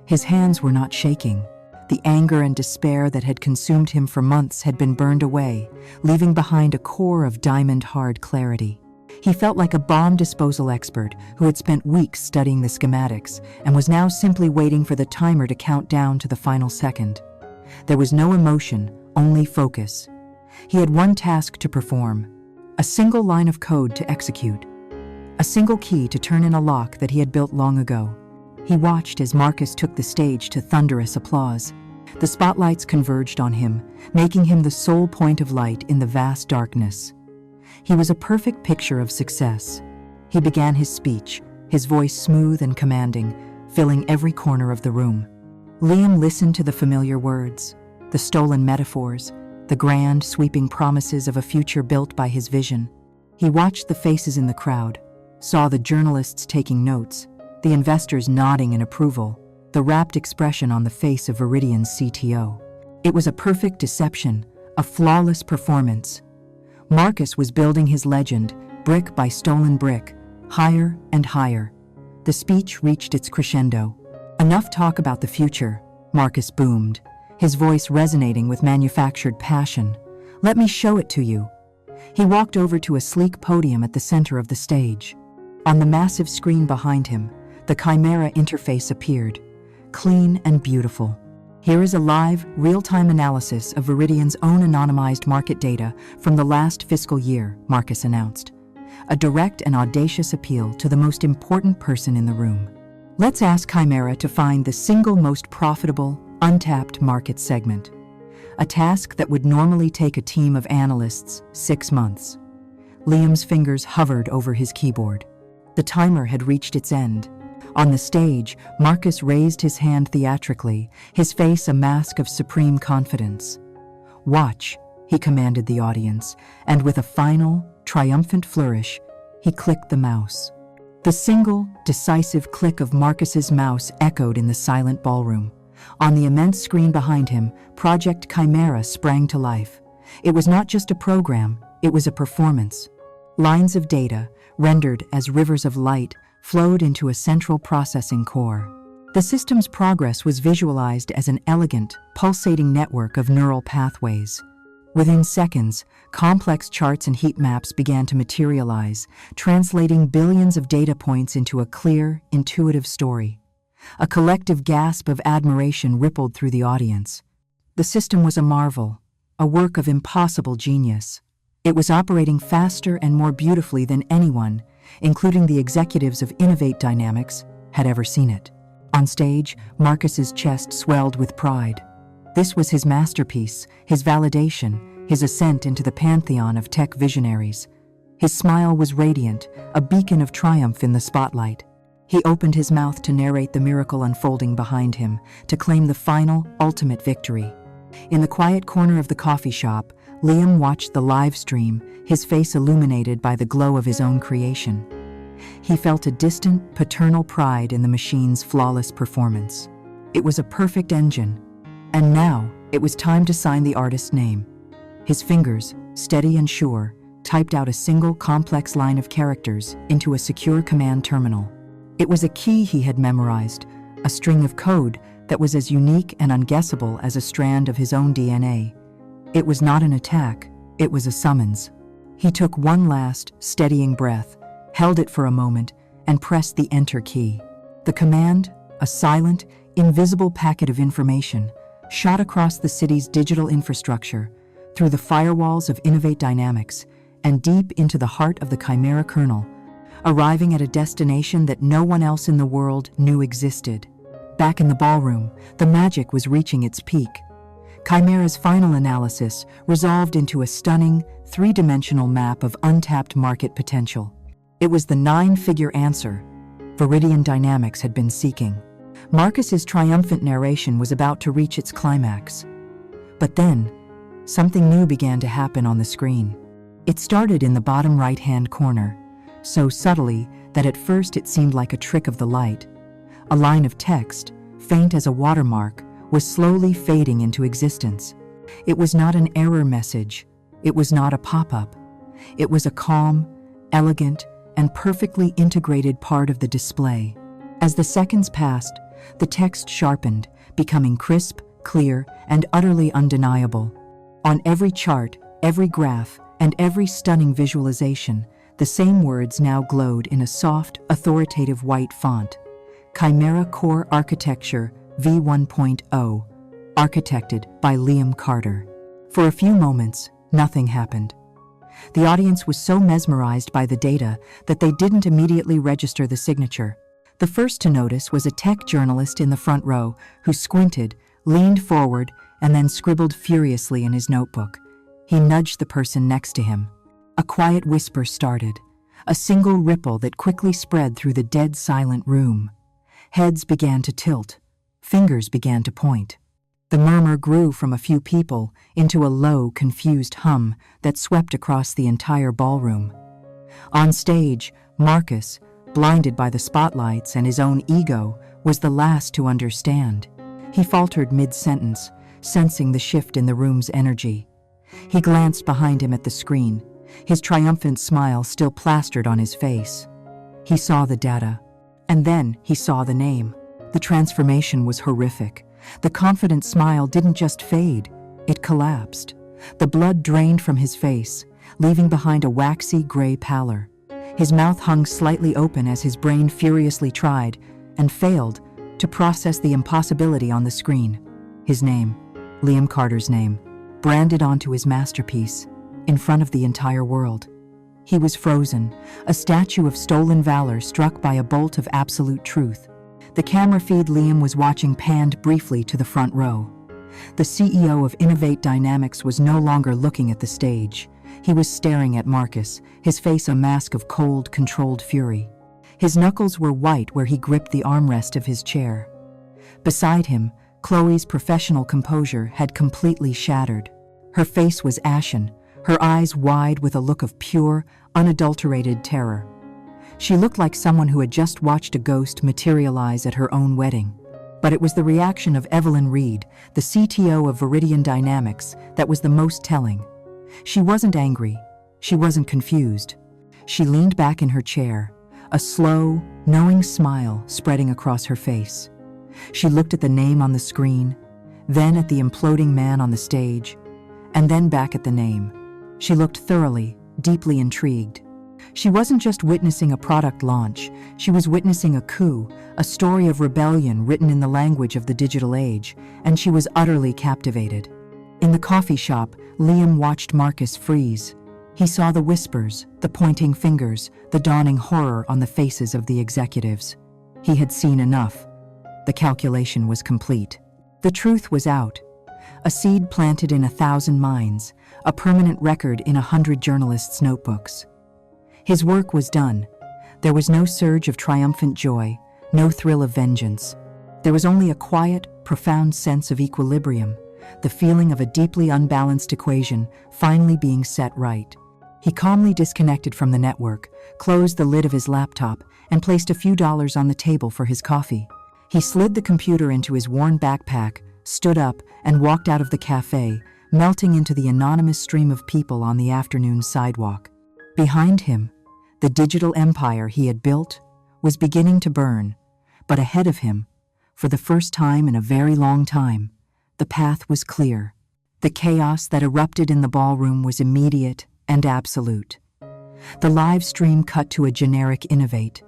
His hands were not shaking. The anger and despair that had consumed him for months had been burned away, leaving behind a core of diamond-hard clarity. He felt like a bomb disposal expert who had spent weeks studying the schematics and was now simply waiting for the timer to count down to the final second. There was no emotion, only focus. He had one task to perform, a single line of code to execute, a single key to turn in a lock that he had built long ago. He watched as Marcus took the stage to thunderous applause. The spotlights converged on him, making him the sole point of light in the vast darkness. He was a perfect picture of success. He began his speech, his voice smooth and commanding, filling every corner of the room. Liam listened to the familiar words, the stolen metaphors, the grand, sweeping promises of a future built by his vision. He watched the faces in the crowd, saw the journalists taking notes, the investors nodding in approval, the rapt expression on the face of Viridian's CTO. It was a perfect deception, a flawless performance. Marcus was building his legend, brick by stolen brick, higher and higher. The speech reached its crescendo. "Enough talk about the future," Marcus boomed, his voice resonating with manufactured passion. "Let me show it to you." He walked over to a sleek podium at the center of the stage. On the massive screen behind him, the Chimera interface appeared, clean and beautiful. Here is a live, real-time analysis of Viridian's own anonymized market data from the last fiscal year, Marcus announced. A direct and audacious appeal to the most important person in the room. Let's ask Chimera to find the single most profitable, untapped market segment. A task that would normally take a team of analysts 6 months. Liam's fingers hovered over his keyboard. The timer had reached its end. On the stage, Marcus raised his hand theatrically, his face a mask of supreme confidence. "Watch," he commanded the audience, and with a final, triumphant flourish, he clicked the mouse. The single, decisive click of Marcus's mouse echoed in the silent ballroom. On the immense screen behind him, Project Chimera sprang to life. It was not just a program, it was a performance. Lines of data, rendered as rivers of light, flowed into a central processing core. The system's progress was visualized as an elegant, pulsating network of neural pathways. Within seconds, complex charts and heat maps began to materialize, translating billions of data points into a clear, intuitive story. A collective gasp of admiration rippled through the audience. The system was a marvel, a work of impossible genius. It was operating faster and more beautifully than anyone, including the executives of Innovate Dynamics, had ever seen it. On stage, Marcus's chest swelled with pride. This was his masterpiece, his validation, his ascent into the pantheon of tech visionaries. His smile was radiant, a beacon of triumph in the spotlight. He opened his mouth to narrate the miracle unfolding behind him, to claim the final, ultimate victory. In the quiet corner of the coffee shop, Liam watched the live stream, his face illuminated by the glow of his own creation. He felt a distant, paternal pride in the machine's flawless performance. It was a perfect engine. And now, it was time to sign the artist's name. His fingers, steady and sure, typed out a single complex line of characters into a secure command terminal. It was a key he had memorized, a string of code that was as unique and unguessable as a strand of his own DNA. It was not an attack, it was a summons. He took one last, steadying breath, held it for a moment, and pressed the enter key. The command, a silent, invisible packet of information, shot across the city's digital infrastructure, through the firewalls of Innovate Dynamics, and deep into the heart of the Chimera kernel, arriving at a destination that no one else in the world knew existed. Back in the ballroom, the magic was reaching its peak. Chimera's final analysis resolved into a stunning, three-dimensional map of untapped market potential. It was the nine-figure answer Viridian Dynamics had been seeking. Marcus's triumphant narration was about to reach its climax. But then, something new began to happen on the screen. It started in the bottom right-hand corner, so subtly that at first it seemed like a trick of the light. A line of text, faint as a watermark, was slowly fading into existence. It was not an error message. It was not a pop-up. It was a calm, elegant, and perfectly integrated part of the display. As the seconds passed, the text sharpened, becoming crisp, clear, and utterly undeniable. On every chart, every graph, and every stunning visualization, the same words now glowed in a soft, authoritative white font. Chimera Core Architecture V1.0, architected by Liam Carter. For a few moments, nothing happened. The audience was so mesmerized by the data that they didn't immediately register the signature. The first to notice was a tech journalist in the front row who squinted, leaned forward, and then scribbled furiously in his notebook. He nudged the person next to him. A quiet whisper started, a single ripple that quickly spread through the dead silent room. Heads began to tilt. Fingers began to point. The murmur grew from a few people into a low, confused hum that swept across the entire ballroom. On stage, Marcus, blinded by the spotlights and his own ego, was the last to understand. He faltered mid-sentence, sensing the shift in the room's energy. He glanced behind him at the screen, his triumphant smile still plastered on his face. He saw the data, and then he saw the name. The transformation was horrific. The confident smile didn't just fade, it collapsed. The blood drained from his face, leaving behind a waxy gray pallor. His mouth hung slightly open as his brain furiously tried, and failed, to process the impossibility on the screen. His name, Liam Carter's name, branded onto his masterpiece, in front of the entire world. He was frozen, a statue of stolen valor struck by a bolt of absolute truth. The camera feed Liam was watching panned briefly to the front row. The CEO of Innovate Dynamics was no longer looking at the stage. He was staring at Marcus, his face a mask of cold, controlled fury. His knuckles were white where he gripped the armrest of his chair. Beside him, Chloe's professional composure had completely shattered. Her face was ashen, her eyes wide with a look of pure, unadulterated terror. She looked like someone who had just watched a ghost materialize at her own wedding. But it was the reaction of Evelyn Reed, the CTO of Viridian Dynamics, that was the most telling. She wasn't angry. She wasn't confused. She leaned back in her chair, a slow, knowing smile spreading across her face. She looked at the name on the screen, then at the imploding man on the stage, and then back at the name. She looked thoroughly, deeply intrigued. She wasn't just witnessing a product launch, she was witnessing a coup, a story of rebellion written in the language of the digital age, and she was utterly captivated. In the coffee shop, Liam watched Marcus freeze. He saw the whispers, the pointing fingers, the dawning horror on the faces of the executives. He had seen enough. The calculation was complete. The truth was out. A seed planted in 1,000 minds, a permanent record in 100 journalists' notebooks. His work was done. There was no surge of triumphant joy, no thrill of vengeance. There was only a quiet, profound sense of equilibrium, the feeling of a deeply unbalanced equation finally being set right. He calmly disconnected from the network, closed the lid of his laptop, and placed a few dollars on the table for his coffee. He slid the computer into his worn backpack, stood up, and walked out of the cafe, melting into the anonymous stream of people on the afternoon sidewalk. Behind him, the digital empire he had built was beginning to burn, but ahead of him, for the first time in a very long time, the path was clear. The chaos that erupted in the ballroom was immediate and absolute. The live stream cut to a generic innovate,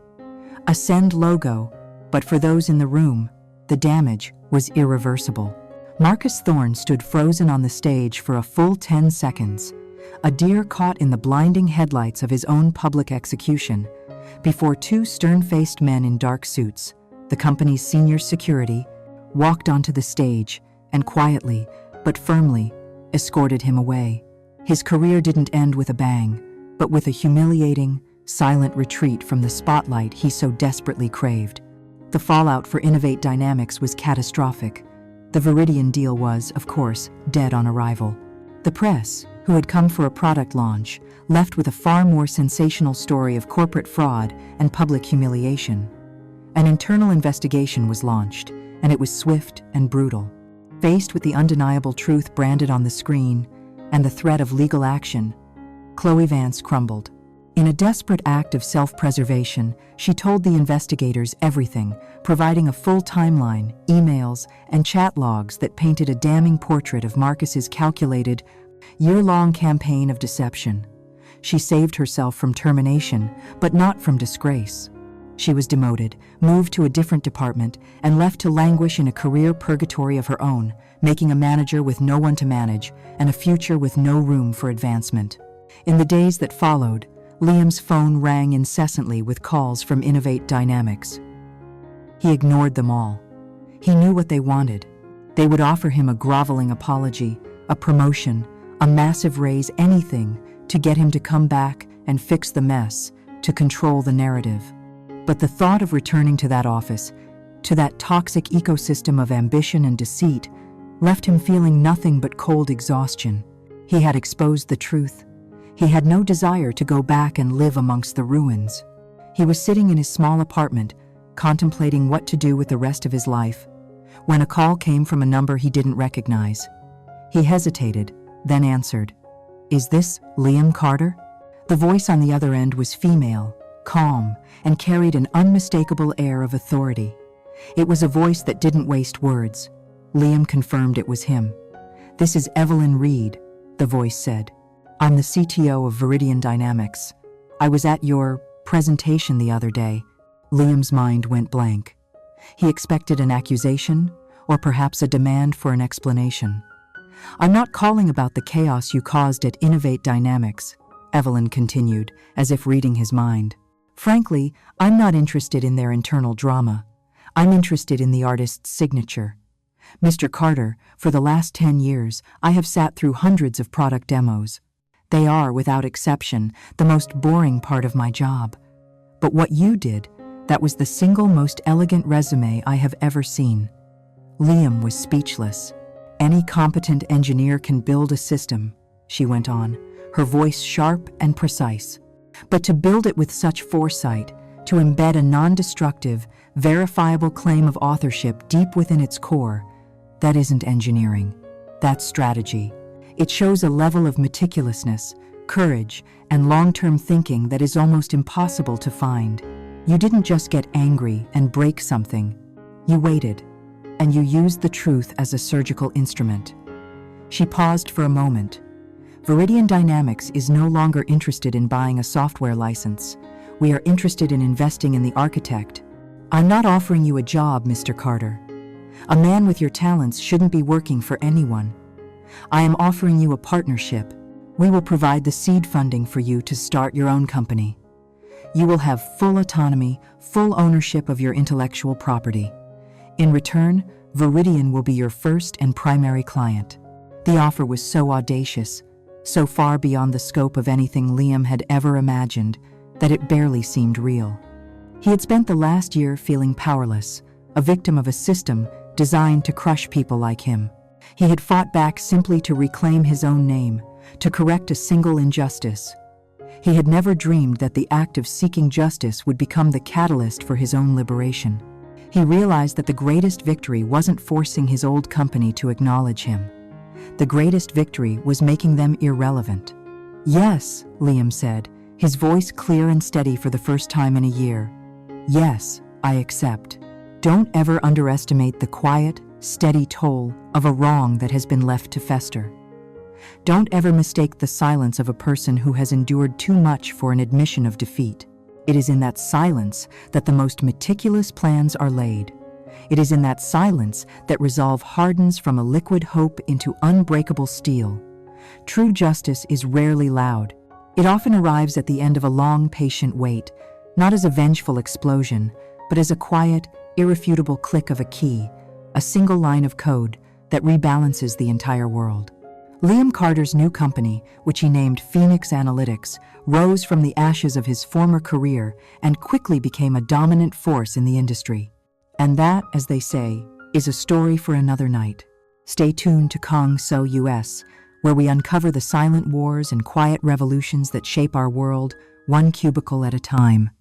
a send logo, but for those in the room, the damage was irreversible. Marcus Thorne stood frozen on the stage for a full 10 seconds, a deer caught in the blinding headlights of his own public execution, before two stern-faced men in dark suits, the company's senior security, walked onto the stage and quietly, but firmly, escorted him away. His career didn't end with a bang, but with a humiliating, silent retreat from the spotlight he so desperately craved. The fallout for Innovate Dynamics was catastrophic. The Viridian deal was, of course, dead on arrival. The press, who had come for a product launch, left with a far more sensational story of corporate fraud and public humiliation. An internal investigation was launched, and it was swift and brutal. Faced with the undeniable truth branded on the screen and the threat of legal action, Chloe Vance crumbled. In a desperate act of self-preservation, she told the investigators everything, providing a full timeline, emails, and chat logs that painted a damning portrait of Marcus's calculated, year-long campaign of deception. She saved herself from termination, but not from disgrace. She was demoted, moved to a different department, and left to languish in a career purgatory of her own, making a manager with no one to manage and a future with no room for advancement. In the days that followed, Liam's phone rang incessantly with calls from Innovate Dynamics. He ignored them all. He knew what they wanted. They would offer him a groveling apology, a promotion, a massive raise, anything to get him to come back and fix the mess, to control the narrative. But the thought of returning to that office, to that toxic ecosystem of ambition and deceit, left him feeling nothing but cold exhaustion. He had exposed the truth. He had no desire to go back and live amongst the ruins. He was sitting in his small apartment, contemplating what to do with the rest of his life, when a call came from a number he didn't recognize. He hesitated, then answered. "Is this Liam Carter?" The voice on the other end was female, calm, and carried an unmistakable air of authority. It was a voice that didn't waste words. Liam confirmed it was him. "This is Evelyn Reed," the voice said. "I'm the CTO of Viridian Dynamics. I was at your presentation the other day." Liam's mind went blank. He expected an accusation, or perhaps a demand for an explanation. "I'm not calling about the chaos you caused at Innovate Dynamics," Evelyn continued, as if reading his mind. "Frankly, I'm not interested in their internal drama. I'm interested in the artist's signature. Mr. Carter, for the last 10 years, I have sat through hundreds of product demos. They are, without exception, the most boring part of my job. But what you did, that was the single most elegant resume I have ever seen." Liam was speechless. "Any competent engineer can build a system," she went on, her voice sharp and precise. "But to build it with such foresight, to embed a non-destructive, verifiable claim of authorship deep within its core, that isn't engineering. That's strategy. It shows a level of meticulousness, courage, and long-term thinking that is almost impossible to find. You didn't just get angry and break something. You waited, and you used the truth as a surgical instrument. She paused for a moment. Viridian Dynamics is no longer interested in buying a software license. We are interested in investing in the architect. I'm not offering you a job, Mr. Carter. A man with your talents shouldn't be working for anyone. I am offering you a partnership. We will provide the seed funding for you to start your own company. You will have full autonomy, full ownership of your intellectual property. In return, Viridian will be your first and primary client. The offer was so audacious, so far beyond the scope of anything Liam had ever imagined, that it barely seemed real. He had spent the last year feeling powerless, a victim of a system designed to crush people like him. He had fought back simply to reclaim his own name, to correct a single injustice. He had never dreamed that the act of seeking justice would become the catalyst for his own liberation. He realized that the greatest victory wasn't forcing his old company to acknowledge him. The greatest victory was making them irrelevant. "Yes," Liam said, his voice clear and steady for the first time in a year. "Yes, I accept. Don't ever underestimate the quiet, steady toll of a wrong that has been left to fester. Don't ever mistake the silence of a person who has endured too much for an admission of defeat. It is in that silence that the most meticulous plans are laid. It is in that silence that resolve hardens from a liquid hope into unbreakable steel. True justice is rarely loud. It often arrives at the end of a long, patient wait, not as a vengeful explosion, but as a quiet, irrefutable click of a key, a single line of code that rebalances the entire world." Liam Carter's new company, which he named Phoenix Analytics, rose from the ashes of his former career and quickly became a dominant force in the industry. And that, as they say, is a story for another night. Stay tuned to Kong So US, where we uncover the silent wars and quiet revolutions that shape our world, one cubicle at a time.